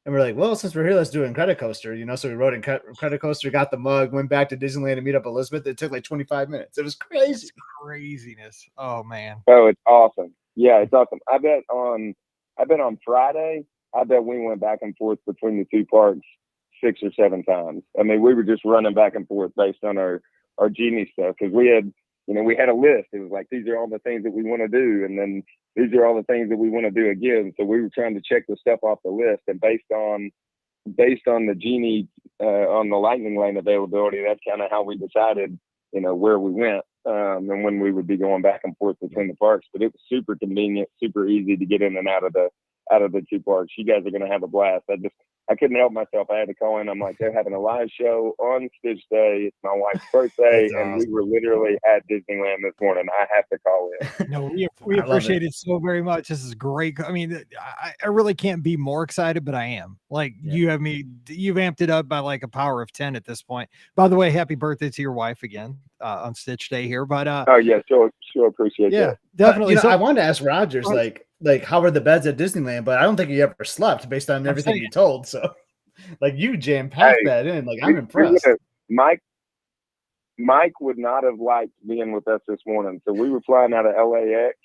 S1: and we're like, well, since we're here, let's do it in Credicoaster, you know. So we rode in Credicoaster, got the mug, went back to Disneyland to meet up Elizabeth. It took like 25 minutes. It was crazy.
S2: Craziness. Oh man.
S3: Oh, it's awesome. Yeah, it's awesome. I bet on Friday, I bet we went back and forth between the two parks 6 or 7 times. I mean, we were just running back and forth based on our Genie stuff, because we had a list. It was like, these are all the things that we want to do, and then these are all the things that we want to do again. So we were trying to check the stuff off the list, and based on the Genie on the Lightning Lane availability, that's kind of how we decided, where we went and when we would be going back and forth between the parks. But it was super convenient, super easy to get in and out of the two parks. You guys are going to have a blast. I couldn't help myself. I had to call in. I'm like, they're having a live show on Stitch Day. It's my wife's birthday, and we were literally at Disneyland this morning. I have to call in.
S2: No, we appreciate it so very much. This is great. I mean, I really can't be more excited, but I am. Like, you've amped it up by like a power of 10 at this point. By the way, happy birthday to your wife again on Stitch Day here. But
S3: oh yeah, sure appreciate that.
S2: Definitely.
S1: But, I wanted to ask Rogers, like how were the beds at Disneyland? But I don't think he ever slept based on everything you told. So, like, you jam-packed that in. Like, I'm impressed.
S3: Mike would not have liked being with us this morning. So we were flying out of LAX.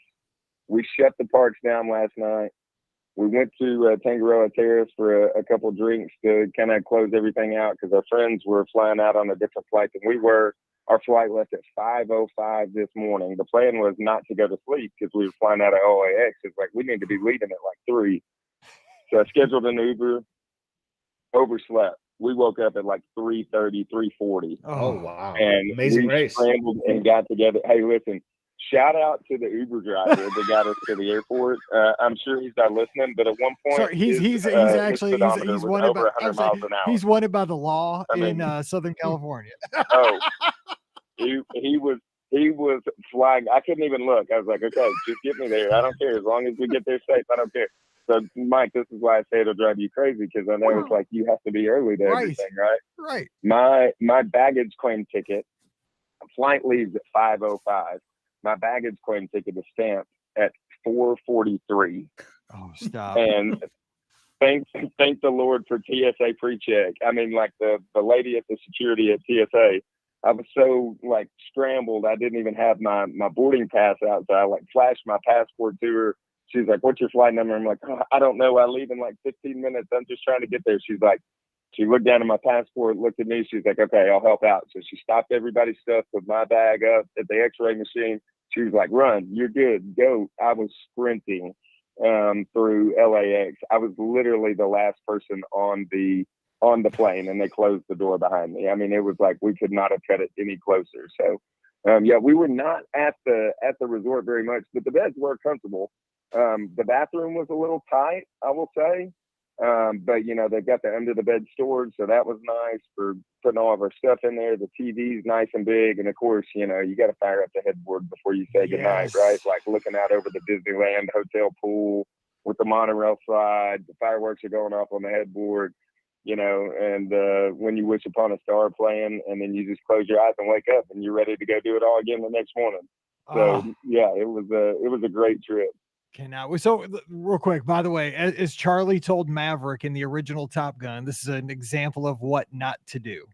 S3: We shut the parks down last night. We went to Tangaroa Terrace for a couple drinks to kind of close everything out, because our friends were flying out on a different flight than we were. Our flight left at 5:05 this morning. The plan was not to go to sleep because we were flying out of LAX. It's like, we need to be leaving at like 3. So I scheduled an Uber, overslept. We woke up at like 3:30, 3:40.
S1: Oh, wow.
S3: And
S1: amazing race.
S3: Scrambled and got together. Hey, listen, shout out to the Uber driver that got us to the airport. I'm sure he's not listening, but at one point,
S2: sorry, he's wanted by
S3: 100 miles an hour.
S2: He's wanted by the law in Southern California.
S3: Oh, he was flying. I couldn't even look. I was like, okay, just get me there. I don't care. As long as we get there safe, I don't care. So, Mike, this is why I say it'll drive you crazy, because I know it's like you have to be early to everything, right?
S2: Right.
S3: My baggage claim ticket, flight leaves at 5:05. My baggage claim ticket is stamped at 4:43.
S2: Oh, stop.
S3: And thank the Lord for TSA pre-check. I mean, like the lady at the security at TSA, I was so like scrambled. I didn't even have my boarding pass out. So I like flashed my passport to her. She's like, what's your flight number? I'm like, oh, I don't know. I leave in like 15 minutes. I'm just trying to get there. She's like, she looked down at my passport, looked at me. She's like, okay, I'll help out. So she stopped everybody's stuff, put my bag up at the x-ray machine. She was like, run, you're good, go. I was sprinting through LAX. I was literally the last person on the plane, and they closed the door behind me. I mean, it was like we could not have cut it any closer. So, we were not at the resort very much, but the beds were comfortable. The bathroom was a little tight, I will say. But they've got the under the bed storage, so that was nice for putting all of our stuff in there. The TV's nice and big, and of course, you got to fire up the headboard before you say goodnight, right? Like looking out over the Disneyland hotel pool with the monorail slide, the fireworks are going off on the headboard, and when you wish upon a star playing, and then you just close your eyes and wake up, and you're ready to go do it all again the next morning. So it was a great trip.
S2: So real quick, by the way, as Charlie told Maverick in the original Top Gun, this is an example of what not to do.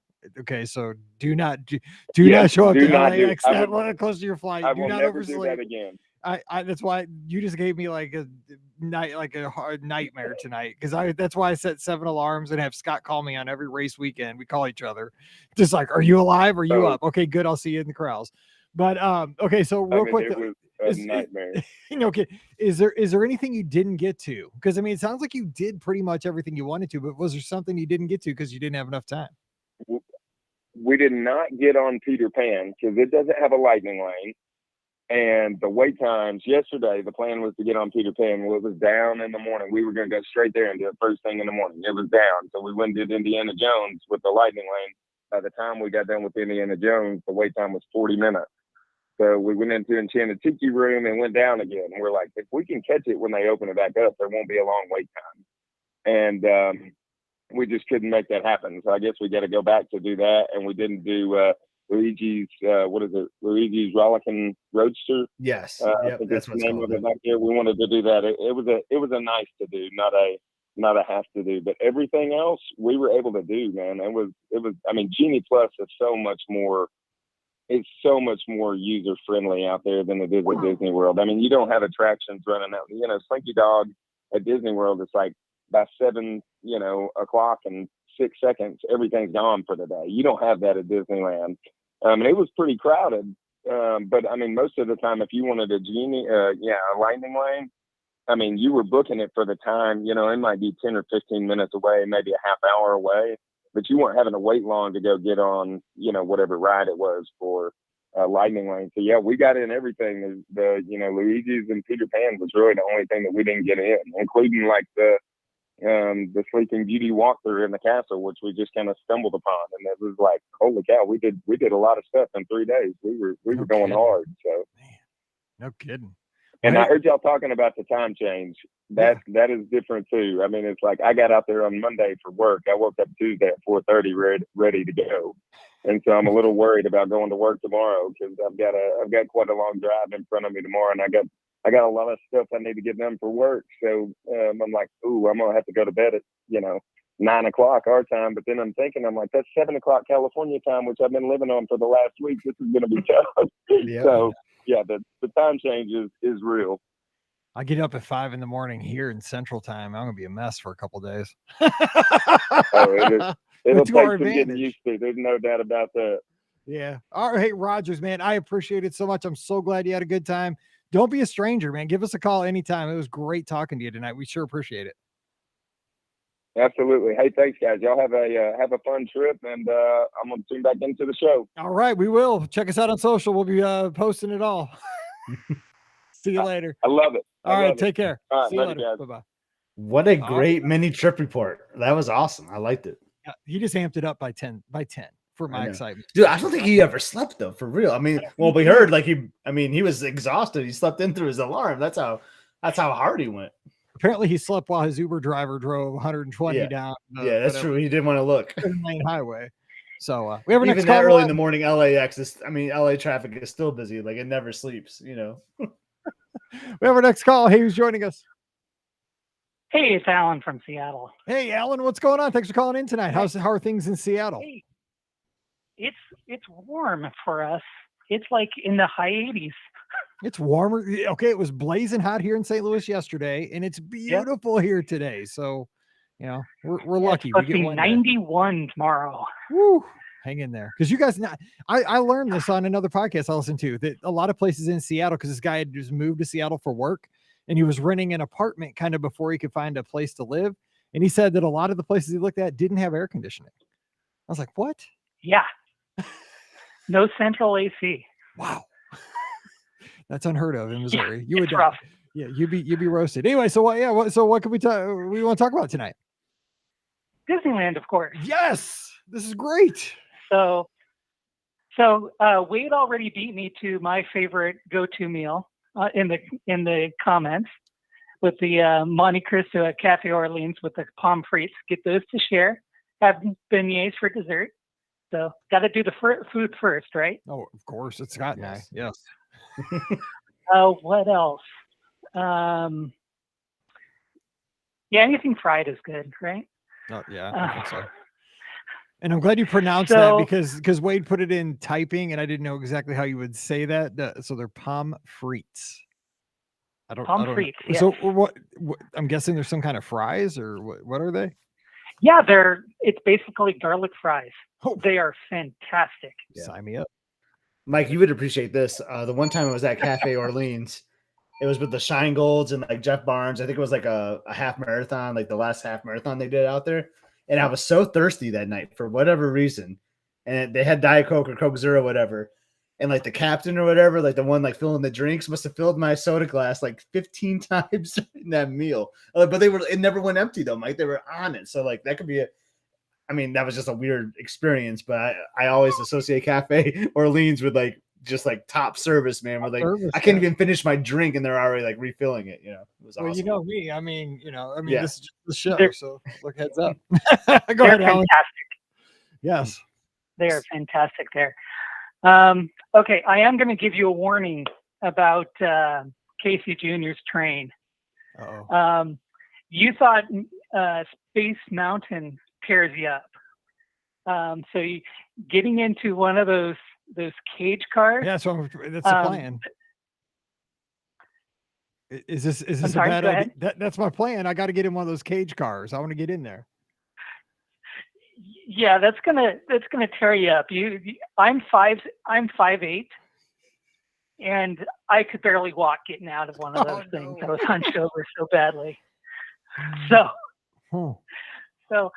S2: Okay, so do not show up to LAX that close to your flight.
S3: I
S2: do
S3: will
S2: not
S3: never
S2: oversleep.
S3: do that again.
S2: I that's why you just gave me like a hard nightmare tonight, because that's why I set 7 alarms and have Scott call me on every race weekend. We call each other, just like, are you alive? Are you up? Okay, good. I'll see you in the corrals. But okay, so real quick,
S3: it was a nightmare.
S2: Okay, is there anything you didn't get to? Because I mean, it sounds like you did pretty much everything you wanted to, but was there something you didn't get to because you didn't have enough time?
S3: We did not get on Peter Pan because it doesn't have a lightning lane. And the wait times yesterday, the plan was to get on Peter Pan. Well, it was down in the morning. We were going to go straight there and do it first thing in the morning. It was down. So we went and did Indiana Jones with the lightning lane. By the time we got done with Indiana Jones, the wait time was 40 minutes. So we went into Enchanted Tiki Room and went down again. And we're like, if we can catch it when they open it back up, there won't be a long wait time. And we just couldn't make that happen. So I guess we got to go back to do that. And we didn't do Luigi's Luigi's Rollicking Roadster.
S1: Yes,
S3: that's the name of it back there. We wanted to do that. It was a nice to do, not a have to do. But everything else we were able to do, man. It was. I mean, Genie Plus is so much more. It's so much more user friendly out there than it is at Disney World. I mean, you don't have attractions running out. You know, Slinky Dog at Disney World, it's like by 7 o'clock and 6 seconds, everything's gone for the day. You don't have that at Disneyland. And it was pretty crowded. But I mean, most of the time, if you wanted a lightning lane, I mean, you were booking it for the time, it might be 10 or 15 minutes away, maybe a half hour away, but you weren't having to wait long to go get on, whatever ride it was for lightning lane. So yeah, we got in everything. The Luigi's and Peter Pan was really the only thing that we didn't get in, including like the Sleeping Beauty walkthrough in the castle, which we just kind of stumbled upon, and it was like, holy cow, we did a lot of stuff in 3 days. We were going hard. So,
S2: man, no kidding.
S3: And I heard y'all talking about the time change. That is different too. I mean, it's like I got out there on Monday for work. I woke up Tuesday at 4:30, ready to go, and so I'm a little worried about going to work tomorrow because I've got quite a long drive in front of me tomorrow, and I got a lot of stuff I need to get done for work. So I'm like, ooh, I'm going to have to go to bed at, 9 o'clock our time. But then I'm thinking, that's 7 o'clock California time, which I've been living on for the last week. This is going to be tough. Yeah. So, yeah, the time change is real.
S2: I get up at 5 a.m. here in Central Time. I'm going to be a mess for a couple of days.
S3: It'll take some getting used to. There's no doubt about that.
S2: Yeah. All right, Rogers, man, I appreciate it so much. I'm so glad you had a good time. Don't be a stranger, man. Give us a call anytime. It was great talking to you tonight. We sure appreciate it.
S3: Absolutely. Hey, thanks, guys. Y'all have a fun trip, and I'm going to tune back into the show.
S2: All right, we will. Check us out on social. We'll be posting it all. See you later.
S3: I love it.
S2: All right, take care.
S3: All right,
S2: see you later. Bye-bye.
S1: What a great mini trip report. That was awesome. I liked it.
S2: Yeah, he just amped it up by 10 for my excitement.
S1: Dude, I don't think he ever slept though, for real. I mean, well, we heard he was exhausted. He slept in through his alarm. That's how hard he went.
S2: Apparently he slept while his Uber driver drove 120 down.
S1: That's true. He didn't want to look.
S2: Lane highway. So we have our
S1: even
S2: next
S1: that
S2: call
S1: early in the morning. LA traffic is still busy. Like it never sleeps,
S2: We have our next call. Hey, who's joining us?
S4: Hey, it's Alan from Seattle.
S2: Hey, Alan, what's going on? Thanks for calling in tonight. How are things in Seattle?
S4: Hey, it's warm for us. It's like in the high 80s.
S2: It's warmer. Okay, it was blazing hot here in St. Louis yesterday, and it's beautiful here today. So, we're lucky.
S4: It's supposed to be 91 tomorrow.
S2: Woo. Hang in there. Because you guys, I learned this on another podcast I listened to, that a lot of places in Seattle, because this guy had just moved to Seattle for work, and he was renting an apartment kind of before he could find a place to live. And he said that a lot of the places he looked at didn't have air conditioning. I was like, what?
S4: Yeah. No central AC.
S2: Wow. That's unheard of in Missouri. You would
S4: rough.
S2: Yeah, you'd be roasted. Anyway, so what could we want to talk about tonight?
S4: Disneyland, of course.
S2: Yes. This is great.
S4: So Wade already beat me to my favorite go-to meal in the comments with the Monte Cristo at Cafe Orleans with the pommes frites. Get those to share. Have beignets for dessert. So got to do the food first, right?
S2: Oh, of course. It's Scott and I. Yes.
S4: What else? Yeah, anything fried is good, right?
S2: Oh, yeah, I think so. And I'm glad you pronounced that
S4: So
S2: because Wade put it in typing and I didn't know exactly how you would say that. So they're pommes frites. I don't know.
S4: frites, yes.
S2: So what I'm guessing there's some kind of fries or what are they?
S4: Yeah, it's basically garlic fries.
S2: Oh,
S4: They are fantastic.
S1: Yeah.
S2: sign me up.
S1: Mike, you would appreciate this. The one time I was at Cafe Orleans, it was with the Shine Golds and like Jeff Barnes. I think it was like a half marathon, like the last half marathon they did out there. And I was so thirsty that night for whatever reason. And they had Diet Coke or Coke Zero, whatever. And like the captain or whatever, like the one like filling the drinks, must have filled my soda glass like 15 times in that meal. But it never went empty though, Mike. They were on it. So like that could be that was just a weird experience, but I always associate Cafe Orleans with like just like top service, man. Where like I can't even finish my drink and they're already like refilling it. It was awesome.
S2: Well, you know me. I mean,
S1: Yeah.
S2: this is just the show, so look, heads up.
S4: Go ahead, Alan. Fantastic.
S2: Yes,
S4: they are fantastic there. Okay, I am going to give you a warning about Casey Jr.'s train. You thought Space Mountain tears you up. So getting into one of those cage cars.
S2: Yeah, so that's the plan. Is this a bad idea? That's my plan. I got to get in one of those cage cars. I want to get in there.
S4: Yeah, that's gonna tear you up. I'm 5'8", and I could barely walk getting out of one of those things. I was hunched over so badly. So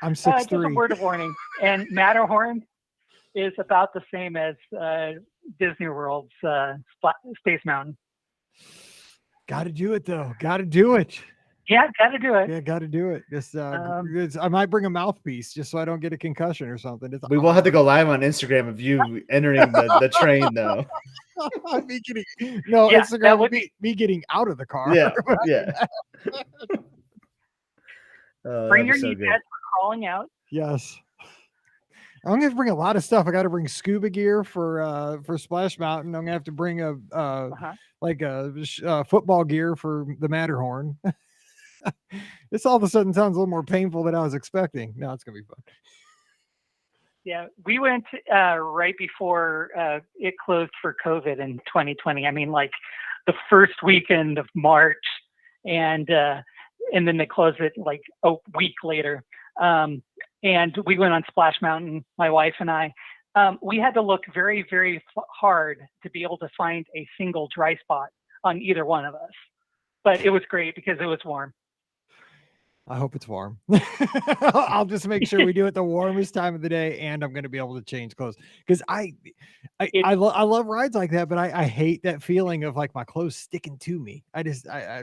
S2: I'm 6'3".
S4: Just a word of warning. And Matterhorn is about the same as Disney World's Space Mountain.
S2: Got to do it though. Got to do it.
S4: Yeah, got to do it.
S2: Yeah, got to do it. Just I might bring a mouthpiece just so I don't get a concussion or something.
S1: We will have to go live on Instagram of you entering the train though.
S2: Me getting Instagram would be me getting out of the car.
S1: Yeah.
S4: Bring your knee pads for crawling out.
S2: Yes. I'm gonna have to bring a lot of stuff. I got to bring scuba gear for Splash Mountain. I'm gonna have to bring a football gear for the Matterhorn. This all of a sudden sounds a little more painful than I was expecting. No, it's gonna be fun.
S4: Yeah, we went right before it closed for COVID in 2020. I mean, like the first weekend of March, and then they closed it like a week later. And we went on Splash Mountain, my wife and I. We had to look very, very hard to be able to find a single dry spot on either one of us. But it was great because it was warm.
S2: I hope it's warm. I'll just make sure we do it the warmest time of the day, and I'm going to be able to change clothes because I love rides like that, but I hate that feeling of like my clothes sticking to me. I'm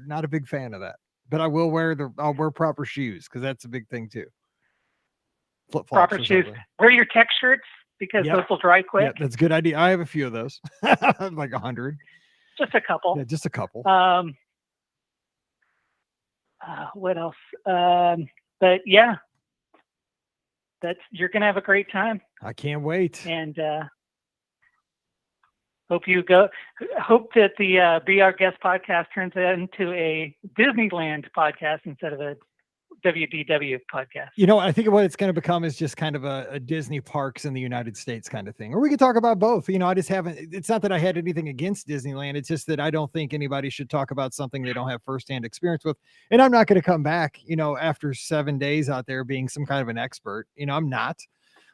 S2: not a big fan of that. But I'll wear proper shoes because that's a big thing too. Flip-flops.
S4: Proper shoes. Wear your tech shirts because those will dry quick.
S2: Yeah, that's a good idea. I have a few of those, like 100.
S4: Just a couple.
S2: Yeah, just a couple.
S4: What else? But yeah, you're gonna have a great time.
S2: I can't wait.
S4: And hope that the Be Our Guest podcast turns into a Disneyland podcast instead of a WDW podcast.
S2: I think what it's going to become is just kind of a Disney parks in the United States kind of thing. Or we could talk about both. I just haven't, it's not that I had anything against Disneyland. It's just that I don't think anybody should talk about something they don't have firsthand experience with. And I'm not going to come back, after 7 days out there being some kind of an expert. I'm not.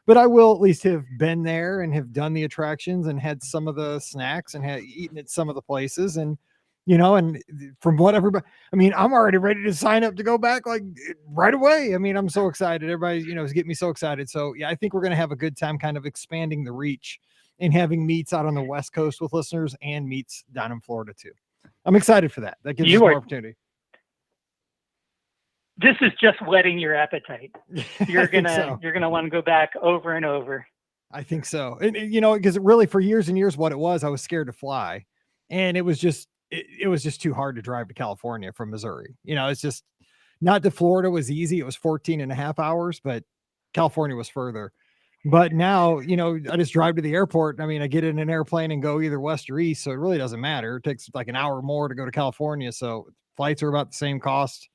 S2: But I will at least have been there and have done the attractions and had some of the snacks and had eaten at some of the places. And and from what everybody, I'm already ready to sign up to go back like right away. I'm so excited. Everybody, is getting me so excited. So yeah, I think we're going to have a good time kind of expanding the reach and having meets out on the West Coast with listeners and meets down in Florida too. I'm excited for that. That gives us more opportunity.
S4: This is just whetting your appetite. You're going to want to go back over and over.
S2: I think so. And because really for years and years, what it was, I was scared to fly, and it was just too hard to drive to California from Missouri. It's just not that Florida was easy. It was 14 and a half hours, but California was further. But now, I just drive to the airport. I get in an airplane and go either west or east. So it really doesn't matter. It takes like an hour more to go to California. So Flights are about the same cost.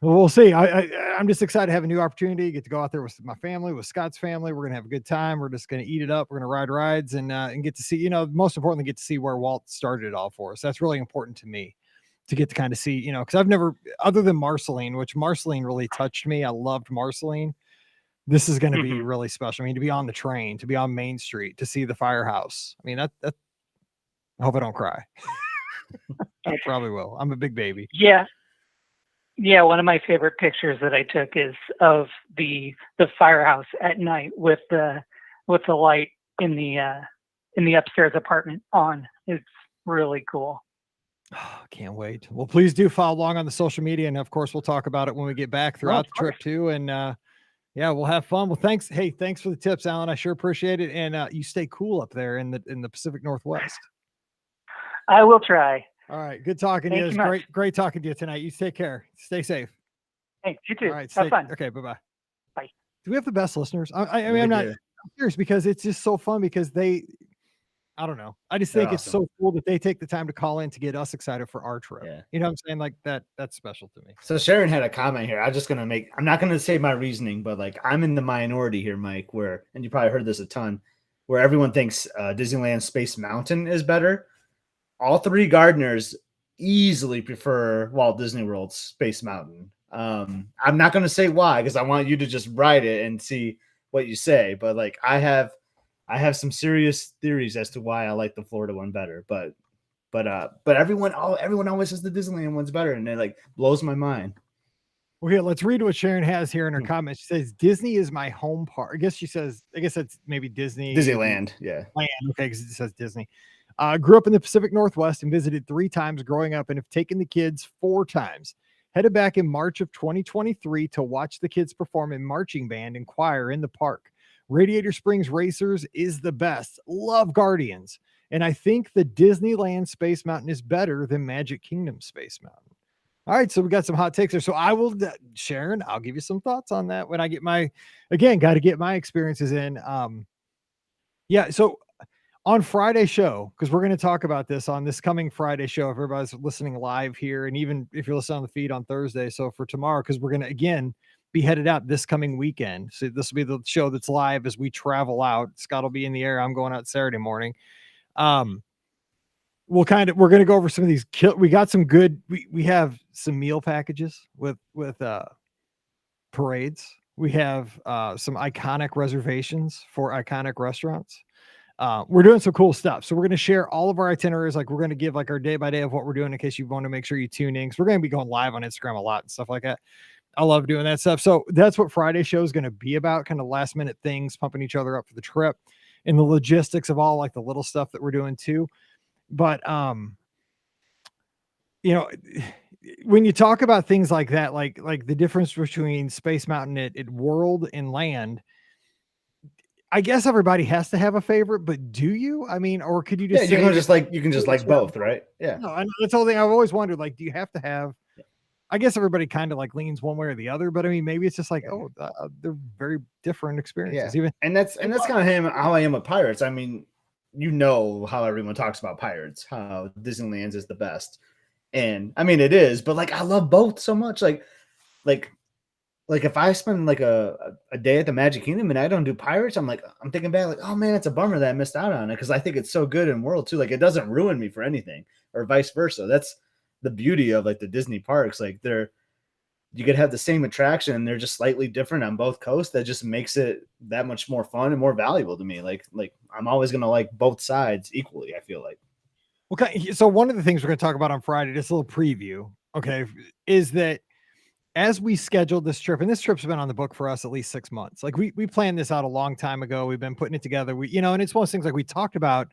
S2: We'll see. I'm just excited to have a new opportunity, get to go out there with my family, with Scott's family. We're going to have a good time. We're just going to eat it up. We're going to ride rides and get to see, most importantly, get to see where Walt started it all for us. That's really important to me to get to kind of see, because I've never, other than Marceline, which Marceline really touched me. I loved Marceline. This is going to be really special. I mean, to be on the train, to be on Main Street, to see the firehouse. I mean, that I hope I don't cry. I probably will. I'm a big baby.
S4: Yeah. Yeah, one of my favorite pictures that I took is of the firehouse at night with the light in the upstairs apartment on. It's really cool.
S2: Oh, can't wait. Well, please do follow along on the social media, and of course, we'll talk about it when we get back throughout the trip too. And yeah, we'll have fun. Well, thanks. Hey, thanks for the tips, Alan. I sure appreciate it. And you stay cool up there in the Pacific Northwest.
S4: I will try.
S2: All right. Good talking to you. It was great talking to you tonight. You take care. Stay safe.
S4: Thanks. You too.
S2: All right.
S4: Have fun.
S2: Okay. Bye-bye.
S4: Bye.
S2: Do we have the best listeners? I mean, I'm curious because it's just so fun because I don't know. I just think it's so cool that they take the time to call in to get us excited for our trip.
S1: Yeah.
S2: You know what I'm saying? Like that's special to me.
S1: So Sharon had a comment here. I'm not going to say my reasoning, but like I'm in the minority here, Mike, and you probably heard this a ton, where everyone thinks Disneyland Space Mountain is better. All three gardeners easily prefer Walt Disney World's Space Mountain. I'm not going to say why, because I want you to just write it and see what you say. But like I have some serious theories as to why I like the Florida one better. But everyone always says the Disneyland one's better, and it like blows my mind.
S2: Well, here, let's read what Sharon has here in her comments. She says, Disney is my home park. I guess that's maybe
S1: Disneyland. Yeah.
S2: Land. Okay, because it says Disney. Grew up in the Pacific Northwest and visited 3 times growing up and have taken the kids 4 times. Headed back in March of 2023 to watch the kids perform in marching band and choir in the park. Radiator Springs Racers is the best. Love Guardians. And I think the Disneyland Space Mountain is better than Magic Kingdom Space Mountain. All right, so we got some hot takes there. So I will, Sharon, I'll give you some thoughts on that when I get got to get my experiences in. Yeah, so on Friday show, because we're going to talk about this on this coming Friday show, if everybody's listening live here, and even if you're listening on the feed on Thursday, so for tomorrow, because we're going to, again, be headed out this coming weekend. So this will be the show that's live as we travel out. Scott will be in the air. I'm going out Saturday morning. We're going to go over some of these. We got some good, we have some meal packages with parades. We have some iconic reservations for iconic restaurants. We're doing some cool stuff. So we're going to share all of our itineraries. Like we're going to give like our day by day of what we're doing in case you want to make sure you tune in. Cause we're going to be going live on Instagram a lot and stuff like that. I love doing that stuff. So that's what Friday show is going to be about, kind of last minute things, pumping each other up for the trip and the logistics of all like the little stuff that we're doing too. But, when you talk about things like that, like the difference between Space Mountain at World and Land, I guess everybody has to have a favorite, but do you? I mean, or could you just
S1: you can just like both, right? Yeah.
S2: No, that's the whole thing. I've always wondered, like, do you have to have? I guess everybody kind of like leans one way or the other, but I mean, maybe it's just like, they're very different experiences.
S1: Yeah.
S2: Even
S1: and that's kind of how I am with Pirates. I mean, how everyone talks about Pirates, how Disneyland's is the best, and I mean it is, but like I love both so much. Like if I spend like a day at the Magic Kingdom and I don't do Pirates, I'm thinking back like, oh man, it's a bummer that I missed out on it, because I think it's so good in World too. Like it doesn't ruin me for anything, or vice versa. That's the beauty of like the Disney parks. Like you could have the same attraction and they're just slightly different on both coasts. That just makes it that much more fun and more valuable to me. Like I'm always going to like both sides equally, I feel like.
S2: Okay. So one of the things we're going to talk about on Friday, just a little preview, okay, is that as we scheduled this trip, and this trip's been on the book for us at least 6 months. Like we planned this out a long time ago. We've been putting it together. And it's one of those things like we've talked about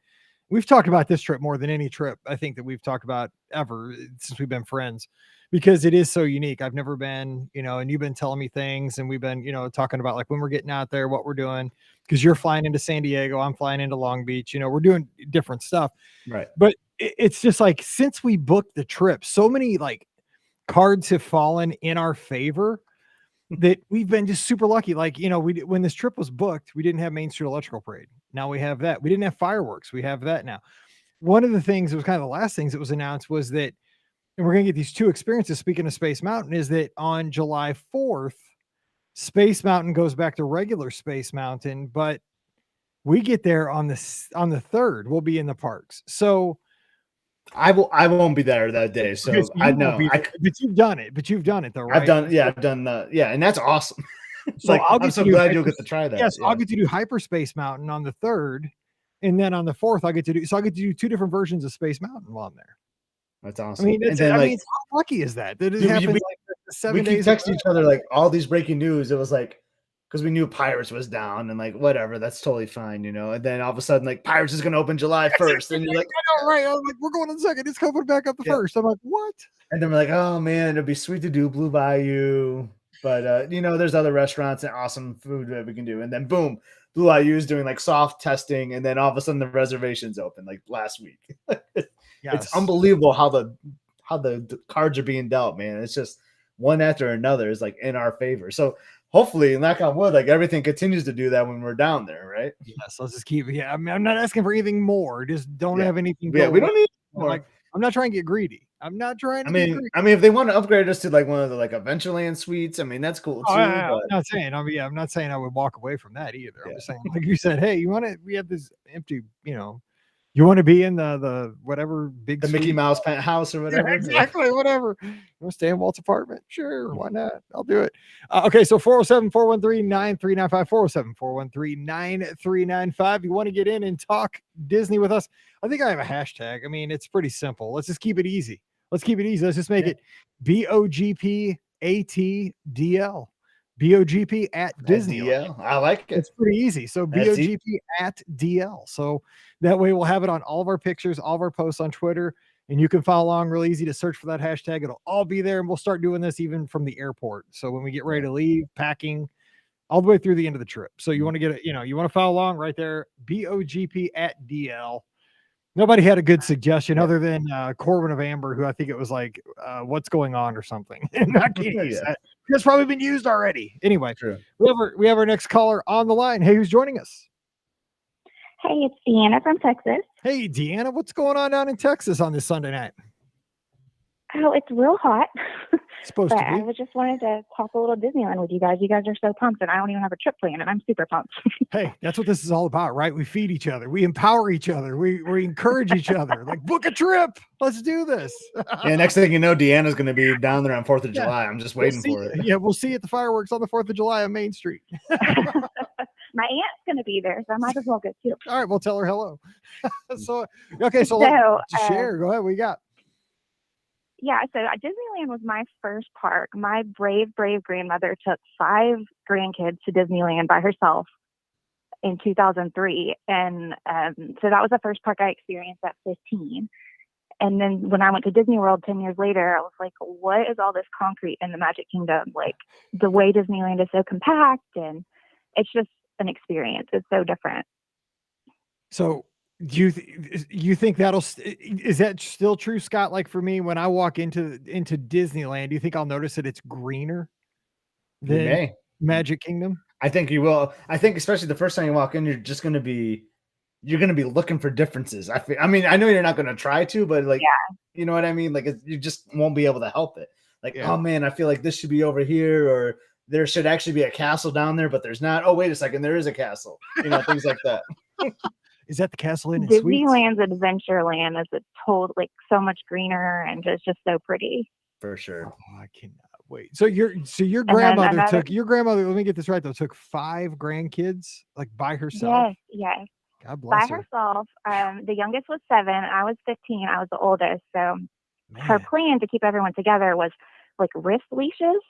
S2: this trip more than any trip I think that we've talked about ever since we've been friends, because it is so unique. I've never been, and you've been telling me things, and we've been, talking about like when we're getting out there, what we're doing, because you're flying into San Diego, I'm flying into Long Beach, we're doing different stuff.
S1: Right.
S2: But it's just like, since we booked the trip, so many like cards have fallen in our favor that we've been just super lucky. Like, when this trip was booked, we didn't have Main Street Electrical Parade. Now we have that. We didn't have fireworks. We have that now. One of the things that was kind of the last things that was announced was that and we're going to get these two experiences. Speaking of Space Mountain, is that on July 4th, Space Mountain goes back to regular Space Mountain, but we get there on the 3rd. We'll be in the parks. So
S1: I won't be there that day. So I know.
S2: But you've done it. But you've done it though, right?
S1: I've done and that's awesome.
S2: So
S1: like, I'm so glad you'll get to try that.
S2: Yes, I'll get to do Hyperspace Mountain on the 3rd, and then on the 4th, I'll get to do 2 different versions of Space Mountain while I'm there.
S1: That's awesome.
S2: I mean, how lucky is that? That it happens like 7 days.
S1: We keep texting each other like all these breaking news. It was like, because we knew Pirates was down and like whatever, that's totally fine, And then all of a sudden, like Pirates is going to open July 1st, and you're like,
S2: I know, right? I'm like, we're going on the 2nd. It's coming back up the 1st. I'm like, what?
S1: And then we're like, oh man, it'd be sweet to do Blue Bayou, but there's other restaurants and awesome food that we can do. And then boom, Blue Bayou is doing like soft testing, and then all of a sudden the reservations open like last week. It's unbelievable how the cards are being dealt, man. It's just one after another is like in our favor. So hopefully, knock on wood, like everything continues to do that when we're down there, right?
S2: Yes, let's just keep. Yeah, I mean, I'm not asking for anything more. Just don't have anything.
S1: Yeah, we don't need more.
S2: Like, I'm not trying to get greedy. I'm not trying to.
S1: I mean, if they want to upgrade us to like one of the like Adventureland suites, I mean that's cool too.
S2: I'm not saying. I'm not saying I would walk away from that either. I'm just saying, like you said, hey, you want to? We have this empty, You want to be in the whatever the
S1: Mickey Mouse penthouse or whatever.
S2: Yeah, exactly, whatever. You want to stay in Walt's apartment? Sure, why not? I'll do it. Okay, so 407-413-9395, 407-413-9395. You want to get in and talk Disney with us? I think I have a hashtag. I mean, it's pretty simple. Let's just keep it easy. Let's just make it BOGP ATDL. BOGP at Disneyland.
S1: I like it.
S2: It's pretty easy. So BOGP at DL. So that way we'll have it on all of our pictures, all of our posts on Twitter, and you can follow along real easy to search for that hashtag. It'll all be there, and we'll start doing this even from the airport. So when we get ready to leave, packing, all the way through the end of the trip. So you want to get it, you want to follow along right there. BOGP at DL. Nobody had a good suggestion other than Corbin of Amber, who I think it was like, what's going on or something. Not kidding. That's probably been used already. Anyway,
S1: true.
S2: We have our next caller on the line. Hey, who's joining us?
S5: Hey, it's Deanna from Texas.
S2: Hey, Deanna, what's going on down in Texas on this Sunday night?
S5: Oh, it's real hot.
S2: Supposed to be.
S5: I just wanted to talk a little Disneyland with you guys. You guys are so pumped, and I don't even have a trip planned, and I'm super pumped.
S2: Hey, that's what this is all about, right? We feed each other. We empower each other. We encourage each other. Like, book a trip. Let's do this.
S1: Yeah, next thing you know, Deanna's going to be down there on 4th of July. I'm just waiting for it.
S2: Yeah, we'll see you at the fireworks on the 4th of July on Main Street.
S5: My aunt's going to be there, so I might as well go too.
S2: All right, we'll tell her hello. So share. Go ahead. What you got?
S5: Yeah, so Disneyland was my first park. My brave grandmother took 5 grandkids to Disneyland by herself in 2003. And so that was the first park I experienced at 15. And then when I went to Disney World 10 years later, I was like, what is all this concrete in the Magic Kingdom? Like, the way Disneyland is so compact, and it's just an experience. It's so different.
S2: So do you think is that still true, Scott? Like for me, when I walk into Disneyland, do you think I'll notice that it's greener than Magic Kingdom?
S1: I think you will. I think especially the first time you walk in, you're going to be looking for differences. I mean, I know you're not going to try to, but like, you know what I mean? Like you just won't be able to help it. Like, oh man, I feel like this should be over here, or there should actually be a castle down there, but there's not. Oh, wait a second. There is a castle, things like that.
S2: Is that the Castle Inn?
S5: Disneyland's Adventureland is so much greener, and it's just so pretty.
S1: For sure.
S2: Oh, I cannot wait. So your grandmother let me get this right though, took 5 grandkids like by herself?
S5: Yes.
S2: God bless
S5: her.
S2: By
S5: herself. The youngest was 7. I was 15. I was the oldest. So her plan to keep everyone together was like wrist leashes.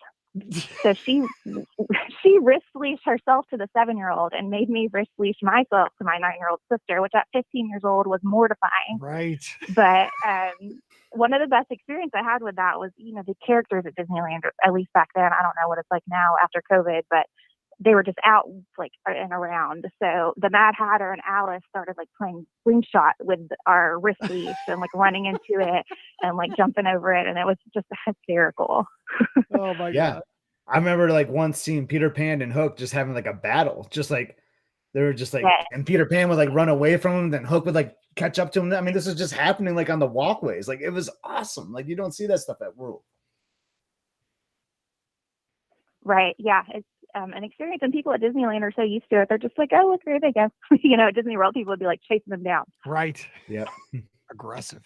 S5: So she wrist leashed herself to the 7-year-old and made me wrist leash myself to my 9-year-old sister, which at 15 years old was mortifying.
S2: Right.
S5: But one of the best experience I had with that was, the characters at Disneyland, at least back then. I don't know what it's like now after COVID, but they were just out like and around. So the Mad Hatter and Alice started like playing slingshot with our wrist leash and like running into it and like jumping over it, and it was just hysterical.
S2: Oh my god!
S1: I remember like once seeing Peter Pan and Hook just having like a battle, just like They were just like,
S5: Yeah.
S1: and Peter Pan would like run away from him, then Hook would like catch up to him. I mean, this is just happening like on the walkways. Like it was awesome. Like you don't see that stuff at World.
S5: Right. Yeah. It's an experience, and people at Disneyland are so used to it. They're just like, oh, look, there they go. You know, at Disney World, people would be like chasing them down.
S2: Right.
S1: Yeah.
S2: Aggressive.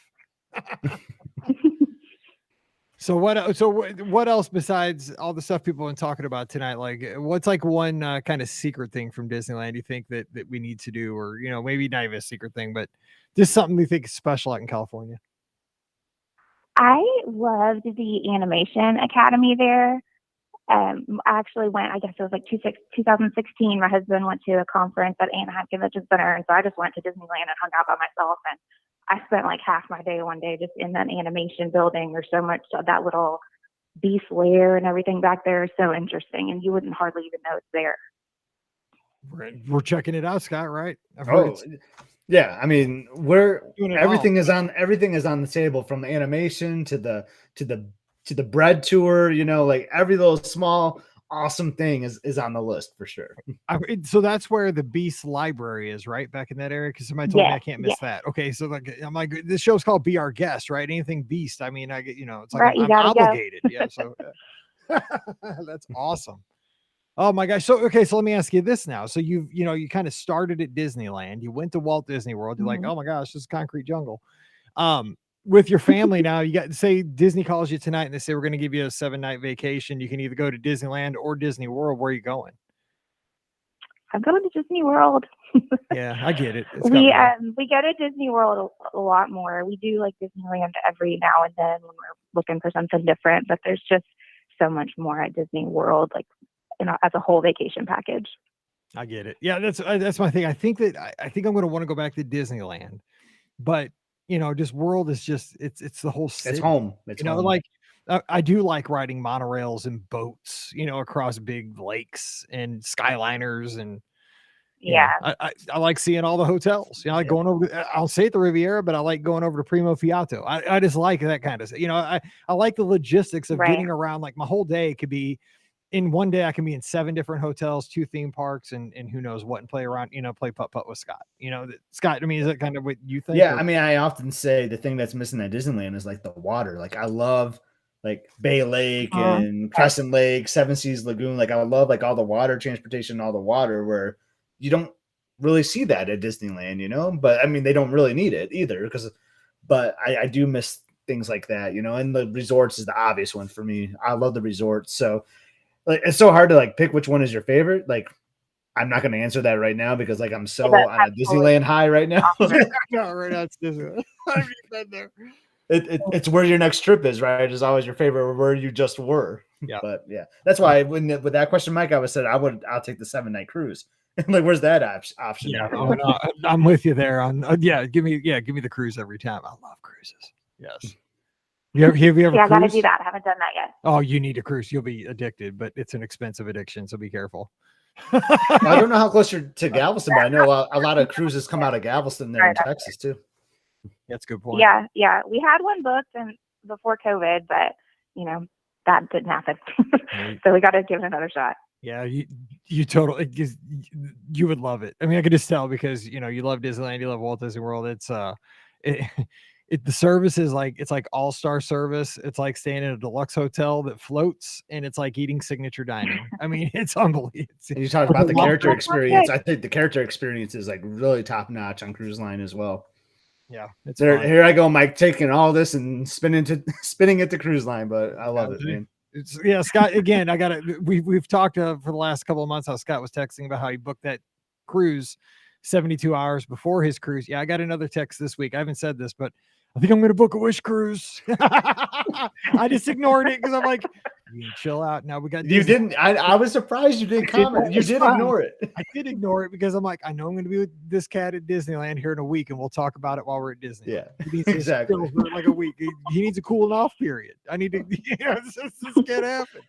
S2: So what else besides all the stuff people have been talking about tonight? Like what's like one kind of secret thing from Disneyland you think that we need to do, or, you know, maybe not even a secret thing, but just something we think is special out in California?
S5: I loved the Animation Academy there. I actually went, I guess it was like 2016. My husband went to a conference at Anaheim Convention Center. And so I just went to Disneyland and hung out by myself. And I spent like half my day one day just in that animation building. There's so much of that little beast lair and everything back there is so interesting. And you wouldn't hardly even know it's there.
S2: We're checking it out, Scott, right? I've heard
S1: Oh, yeah. I mean, everything
S2: all.
S1: is on the table, from animation to the bread tour, you know, like every little small awesome thing is on the list for sure.
S2: So that's where the Beast Library is, right? Back in that area? Because somebody told me I can't miss that. Okay, so like I'm like, this show's called Be Our Guest, right? Anything Beast. I mean, I get, you know, it's like
S5: right,
S2: I'm obligated. Yeah, so that's awesome. Oh my gosh. So okay, so let me ask you this now. So you kind of started at Disneyland, you went to Walt Disney World, you're like, oh my gosh, this is concrete jungle. With your family now, you got, say Disney calls you tonight and they say we're going to give you a 7-night vacation. You can either go to Disneyland or Disney World. Where are you going?
S5: I'm going to Disney World.
S2: Yeah, I get it.
S5: We go to Disney World a lot more. We do like Disneyland every now and then when we're looking for something different, but there's just so much more at Disney World, like, you know, as a whole vacation package.
S2: I get it. Yeah, that's my thing. I think I'm going to want to go back to Disneyland, but you know, just World is just it's the whole city.
S1: It's home. It's,
S2: you know,
S1: home.
S2: like I do like riding monorails and boats, you know, across big lakes and skyliners, and
S5: yeah,
S2: I like seeing all the hotels. You know, I like going over. I'll say at the Riviera, but I like going over to Primo Fiato. I just like that kind of. You know, I like the logistics of getting around. Like my whole day could be. In one day, I can be in 7 different hotels, 2 theme parks, and who knows what, and play around, you know, play putt-putt with Scott. You know, Scott, I mean, is that kind of what you think?
S1: Yeah, I mean, I often say the thing that's missing at Disneyland is like the water. Like I love like Bay Lake and Crescent Lake, Seven Seas Lagoon. Like I love like all the water transportation, all the water, where you don't really see that at Disneyland, you know? But I mean, they don't really need it either, but I do miss things like that, you know, and the resorts is the obvious one for me. I love the resorts. So like, it's so hard to like pick which one is your favorite. Like, I'm not going to answer that right now because like I'm so on a Disneyland high right now.
S2: No, right now it's Disneyland. I've been there.
S1: It's where your next trip is, right? It's always your favorite, or where you just were.
S2: Yeah,
S1: but yeah, that's why with that question, Mike, I would said I'll take the 7-night cruise. Like, where's that option?
S2: Yeah, no, I'm with you there. On give me the cruise every time. I love cruises. Yes. Have you ever?
S5: Yeah, I gotta do that. I haven't done that yet.
S2: Oh, you need a cruise. You'll be addicted, but it's an expensive addiction, so be careful.
S1: I don't know how close you're to Galveston, but I know a lot of cruises come out of Galveston there in Texas too.
S2: That's a good point.
S5: Yeah. We had one booked before COVID, but you know that didn't happen. So we got to give it another shot.
S2: Yeah, you totally, you would love it. I mean, I could just tell because you know you love Disneyland, you love Walt Disney World. It's the service is like, it's like all-star service. It's like staying in a deluxe hotel that floats, and it's like eating signature dining. I mean, it's unbelievable.
S1: You talk about the character experience. I think the character experience is like really top notch on Cruise Line as well.
S2: Yeah, it's
S1: here I go, Mike, taking all this and spinning it to Cruise Line, but I love it, man.
S2: Yeah, Scott. Again, we've talked for the last couple of months how Scott was texting about how he booked that cruise 72 hours before his cruise. Yeah, I got another text this week. I haven't said this, but I think I'm going to book a Wish cruise. I just ignored it because I'm like, you chill out. Now we got Disney.
S1: You didn't. I was surprised you didn't comment. You did ignore it.
S2: I did ignore it because I'm like, I know I'm going to be with this cat at Disneyland here in a week, and we'll talk about it while we're at Disney.
S1: Yeah,
S2: he needs
S1: exactly.
S2: To for like a week. He needs a cooling off period. I need to. This can't happen.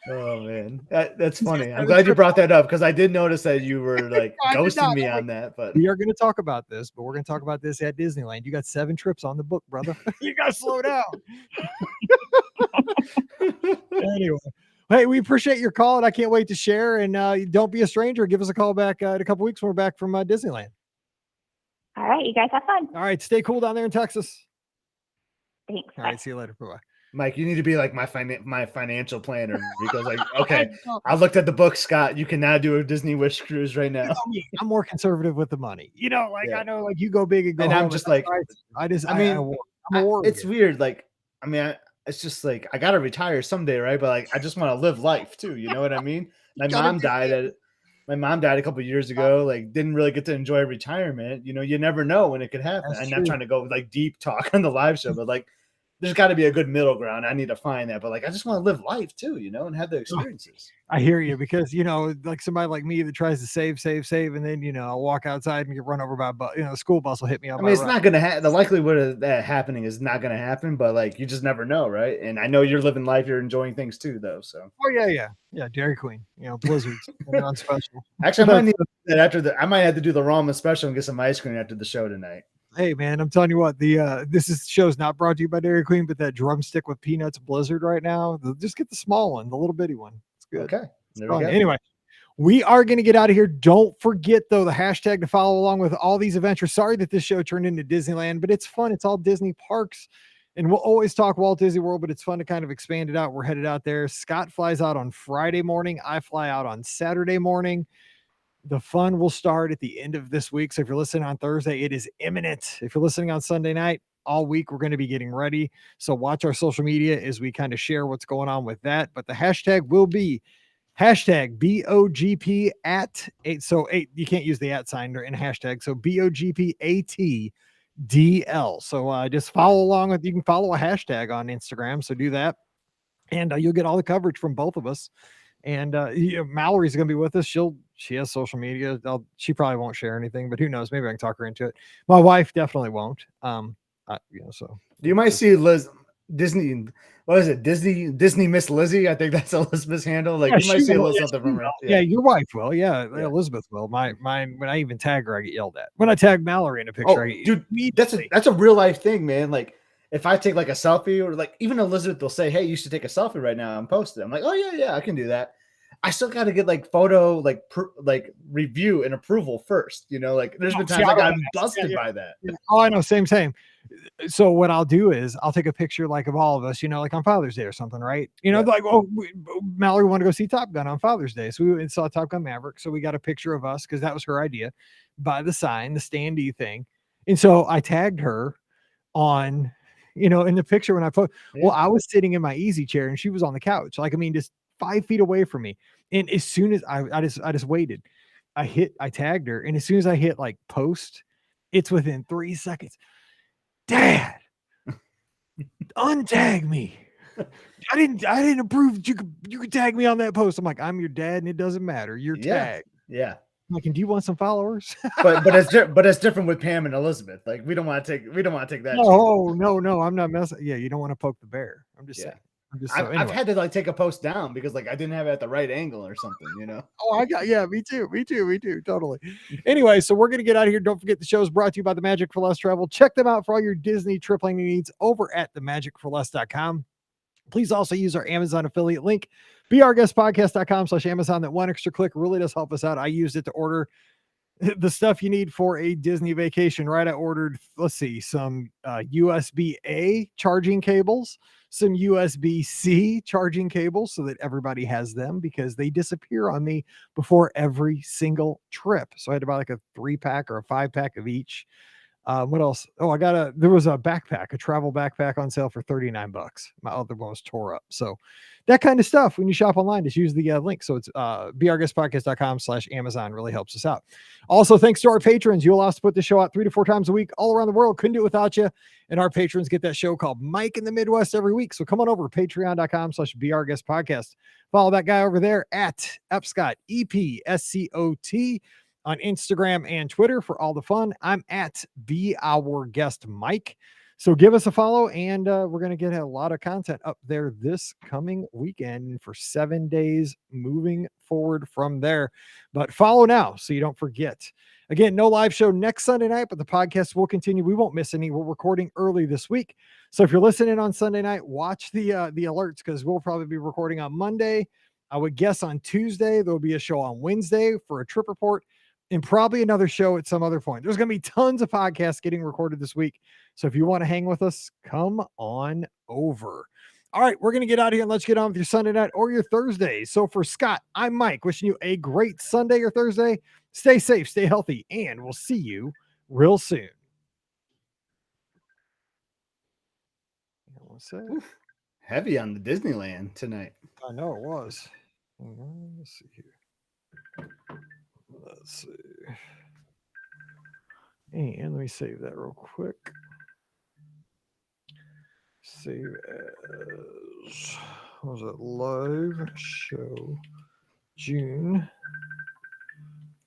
S1: Oh man, that's funny. I'm glad you brought that up because I did notice that you were like ghosting me on that. But
S2: we are going to talk about this. But we're going to talk about this at Disneyland. You got 7 trips on the book, brother. You got to slow down. Anyway, Hey, we appreciate your call, and I can't wait to share. And don't be a stranger. Give us a call back in a couple weeks when we're back from Disneyland.
S5: All right, you guys have fun.
S2: All right, stay cool down there in Texas.
S5: Thanks.
S2: All
S5: Bye.
S2: right, see you later. Bye-bye.
S1: Mike, you need to be like my financial planner, because like, okay, I looked at the book, Scott. You can now do a Disney Wish cruise right now.
S2: I'm more conservative with the money. I know, like, you go big and go
S1: And
S2: home.
S1: I'm just like, it's weird. Like, it's just like, I gotta retire someday, right? But like, I just want to live life too. You know what I mean? My mom died a couple of years ago. Like, didn't really get to enjoy retirement. You know, you never know when it could happen. I'm not trying to go like deep talk on the live show, but like, there's got to be a good middle ground. I need to find that, but like, I just want to live life too, you know, and have the experiences.
S2: I hear you, because, like somebody like me that tries to save, and then, I'll walk outside and get run over by the school bus will hit me.
S1: It's not going to happen. The likelihood of that happening is not going to happen, but like, you just never know. Right. And I know you're living life. You're enjoying things too, though. So.
S2: Oh yeah. Dairy Queen, Blizzards on special.
S1: Actually, I might need that I might have to do the ramen special and get some ice cream after the show tonight.
S2: Hey man, I'm telling you what, show's not brought to you by Dairy Queen, but that drumstick with peanuts Blizzard right now, just get the small one, the little bitty one. It's good.
S1: Okay. There we go.
S2: Anyway, we are going to get out of here. Don't forget though, the hashtag to follow along with all these adventures. Sorry that this show turned into Disneyland, but it's fun. It's all Disney parks, and we'll always talk Walt Disney World, but it's fun to kind of expand it out. We're headed out there. Scott flies out on Friday morning. I fly out on Saturday morning. The fun will start at the end of this week. So if you're listening on Thursday, it is imminent. If you're listening on Sunday night, all week, we're going to be getting ready. So watch our social media as we kind of share what's going on with that. But the hashtag will be hashtag BOGP at 8. So 8, you can't use the @ sign in hashtag. So BOGP ATDL. So just follow along with, you can follow a hashtag on Instagram. So do that. And you'll get all the coverage from both of us. And Mallory's going to be with us. She has social media. She probably won't share anything, but who knows? Maybe I can talk her into it. My wife definitely won't. So
S1: you might see Disney. What is it? Disney Miss Lizzie. I think that's Elizabeth's handle. Like, you might see a little something from her.
S2: Yeah, your wife will. Yeah, Elizabeth will. Mine. When I even tag her, I get yelled at. When I tag Mallory in a picture,
S1: dude, that's a real life thing, man. Like, if I take like a selfie, or like even Elizabeth will say, "Hey, you should take a selfie right now and post it." I'm like, "Oh yeah, I can do that." I still got to get like photo, like review and approval first. Like, there's been times I got busted by that.
S2: Oh, I know, same. So what I'll do is I'll take a picture like of all of us, like on Father's Day or something, right? Like, Mallory wanted to go see Top Gun on Father's Day, so we went and saw Top Gun Maverick. So we got a picture of us because that was her idea, by the sign, the standee thing, and so I tagged her on. In the picture when I put, well, I was sitting in my easy chair and she was on the couch. Like, just 5 feet away from me. And as soon as I just waited, I tagged her. And as soon as I hit like post, it's within 3 seconds. Dad, untag me. I didn't approve that you could tag me on that post. I'm like, I'm your dad and it doesn't matter. You're tagged.
S1: Yeah.
S2: Like, and do you want some followers?
S1: but it's different with Pam and Elizabeth. Like, we don't want to take that.
S2: No, I'm not messing. Yeah, you don't want to poke the bear. I'm just saying.
S1: I've had to like take a post down because like I didn't have it at the right angle or something.
S2: Oh, me too. Totally. Anyway, so we're going to get out of here. Don't forget, the show is brought to you by the Magic for Less Travel. Check them out for all your Disney trip planning needs over at themagicforless.com. Please also use our Amazon affiliate link, beourguestpodcast.com/Amazon. That one extra click really does help us out. I used it to order the stuff you need for a Disney vacation, right? I ordered, some USB-A charging cables, some USB-C charging cables so that everybody has them, because they disappear on me before every single trip. So I had to buy like a 3-pack or a 5-pack of each. What else? Oh, there was a backpack, a travel backpack on sale for $39. My other one was tore up. So that kind of stuff, when you shop online, just use the link. So it's beourguestpodcast.com/Amazon. Really helps us out. Also, thanks to our patrons. You allow us to put the show out 3 to 4 times a week all around the world. Couldn't do it without you. And our patrons get that show called Mike in the Midwest every week. So come on over to patreon.com/beourguestpodcast. Follow that guy over there at Epscott, EPSCOT. on Instagram and Twitter for all the fun. I'm at Be Our Guest Mike. So give us a follow, and we're going to get a lot of content up there this coming weekend for 7 days moving forward from there. But follow now so you don't forget. Again, no live show next Sunday night, but the podcast will continue. We won't miss any. We're recording early this week. So if you're listening on Sunday night, watch the alerts, because we'll probably be recording on Monday. I would guess on Tuesday, there'll be a show on Wednesday for a trip report, and probably another show at some other point. There's going to be tons of podcasts getting recorded this week. So if you want to hang with us, come on over. All right, we're going to get out of here and let's get on with your Sunday night or your Thursday. So for Scott, I'm Mike, wishing you a great Sunday or Thursday. Stay safe, stay healthy, and we'll see you real soon.
S1: Heavy on the Disneyland tonight.
S2: I know it was. Let's see here. Let's see. And let me save that real quick. Save as, what was it? Live show June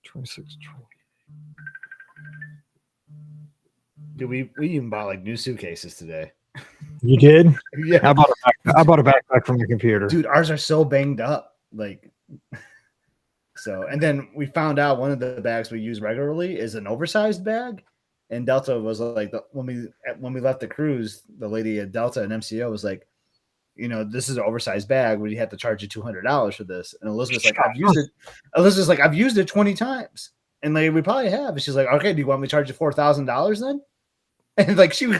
S2: 26th.
S1: Dude, we even bought like new suitcases today.
S2: You did?
S1: Yeah.
S2: I bought a backpack from the computer.
S1: Dude, ours are so banged up. Like, so, and then we found out one of the bags we use regularly is an oversized bag. And Delta was like, when we left the cruise, the lady at Delta and MCO was like, you know, this is an oversized bag. We have to charge you $200 for this. And Elizabeth's like, I've used it. Elizabeth's like, I've used it 20 times. And like, we probably have. And she's like, okay, do you want me to charge you $4,000 then? And like, she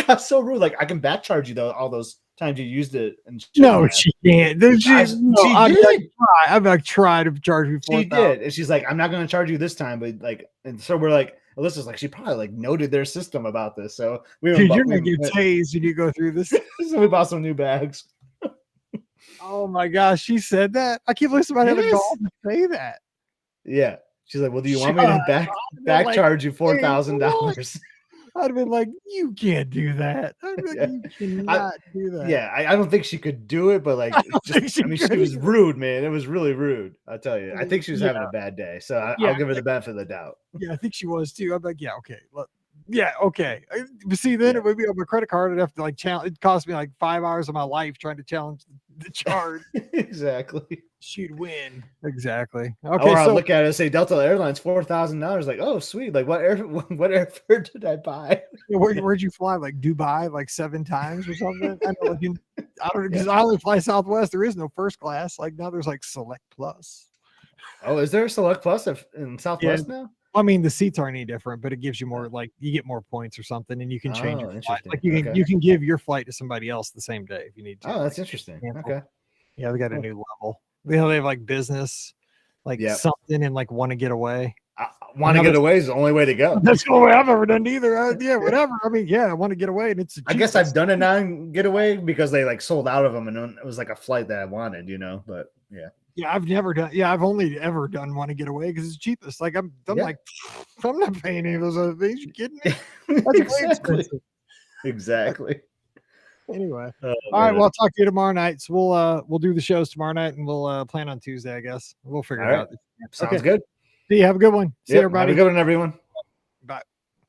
S1: got so rude. Like, I can back charge you though, all those times you used it. And
S2: no, she can't. I'm not trying to charge you $4,000.
S1: She did. And she's like, I'm not going to charge you this time. But like, and so we're like, Alyssa's like, she probably like noted their system about this. So
S2: you're gonna get tased when you go through this.
S1: So we bought some new bags.
S2: Oh my gosh, she said that. I can't believe somebody had a gall to say that.
S1: Yeah, she's like, well, do you want me to back charge you $4,000?
S2: I'd have been like, you can't do that. I'd be like, you cannot do that.
S1: Yeah, I don't think she could do it, but like, she was rude, man. It was really rude. I'll tell you. I think she was having a bad day, so I'll give her the benefit of the doubt.
S2: Yeah, I think she was too. I'm like, yeah, okay. Look, yeah, okay. But see, then it would be on my credit card. I'd have to like challenge. It cost me like 5 hours of my life trying to challenge the charge.
S1: Exactly.
S2: She'd win. Exactly. Okay.
S1: Or I'll look at it and say Delta Airlines $4,000. Like, oh, sweet. Like, what airfare did I buy?
S2: Where'd you fly? Like Dubai, like 7 times or something? I don't know, because I only fly Southwest. There is no first class. Like now, there's like Select Plus.
S1: Oh, is there a Select Plus in Southwest now?
S2: I mean, the seats aren't any different, but it gives you more, like you get more points or something, and you can change your flight. Like you can give your flight to somebody else the same day if you need to.
S1: Oh, that's interesting. Okay.
S2: Yeah, they got a new level. They have like business, like something, and like want to get away.
S1: Want to get away is the only way to go.
S2: That's the only way I've ever done either. Yeah, whatever. I mean, yeah, I want to get away, and it's.
S1: I guess I've done a non-getaway because they like sold out of them, and it was like a flight that I wanted, you know. But yeah.
S2: Yeah, I've never done. Yeah, I've only ever done want to get away because it's cheapest. Like I'm like, I'm not paying any of those other things. You kidding me? That's
S1: exactly.
S2: Anyway, all right. Well, I'll talk to you tomorrow night. So we'll do the shows tomorrow night, and we'll plan on Tuesday. I guess we'll figure it out.
S1: Sounds good.
S2: See you. Have a good one. See you, everybody.
S1: Have a good one, everyone.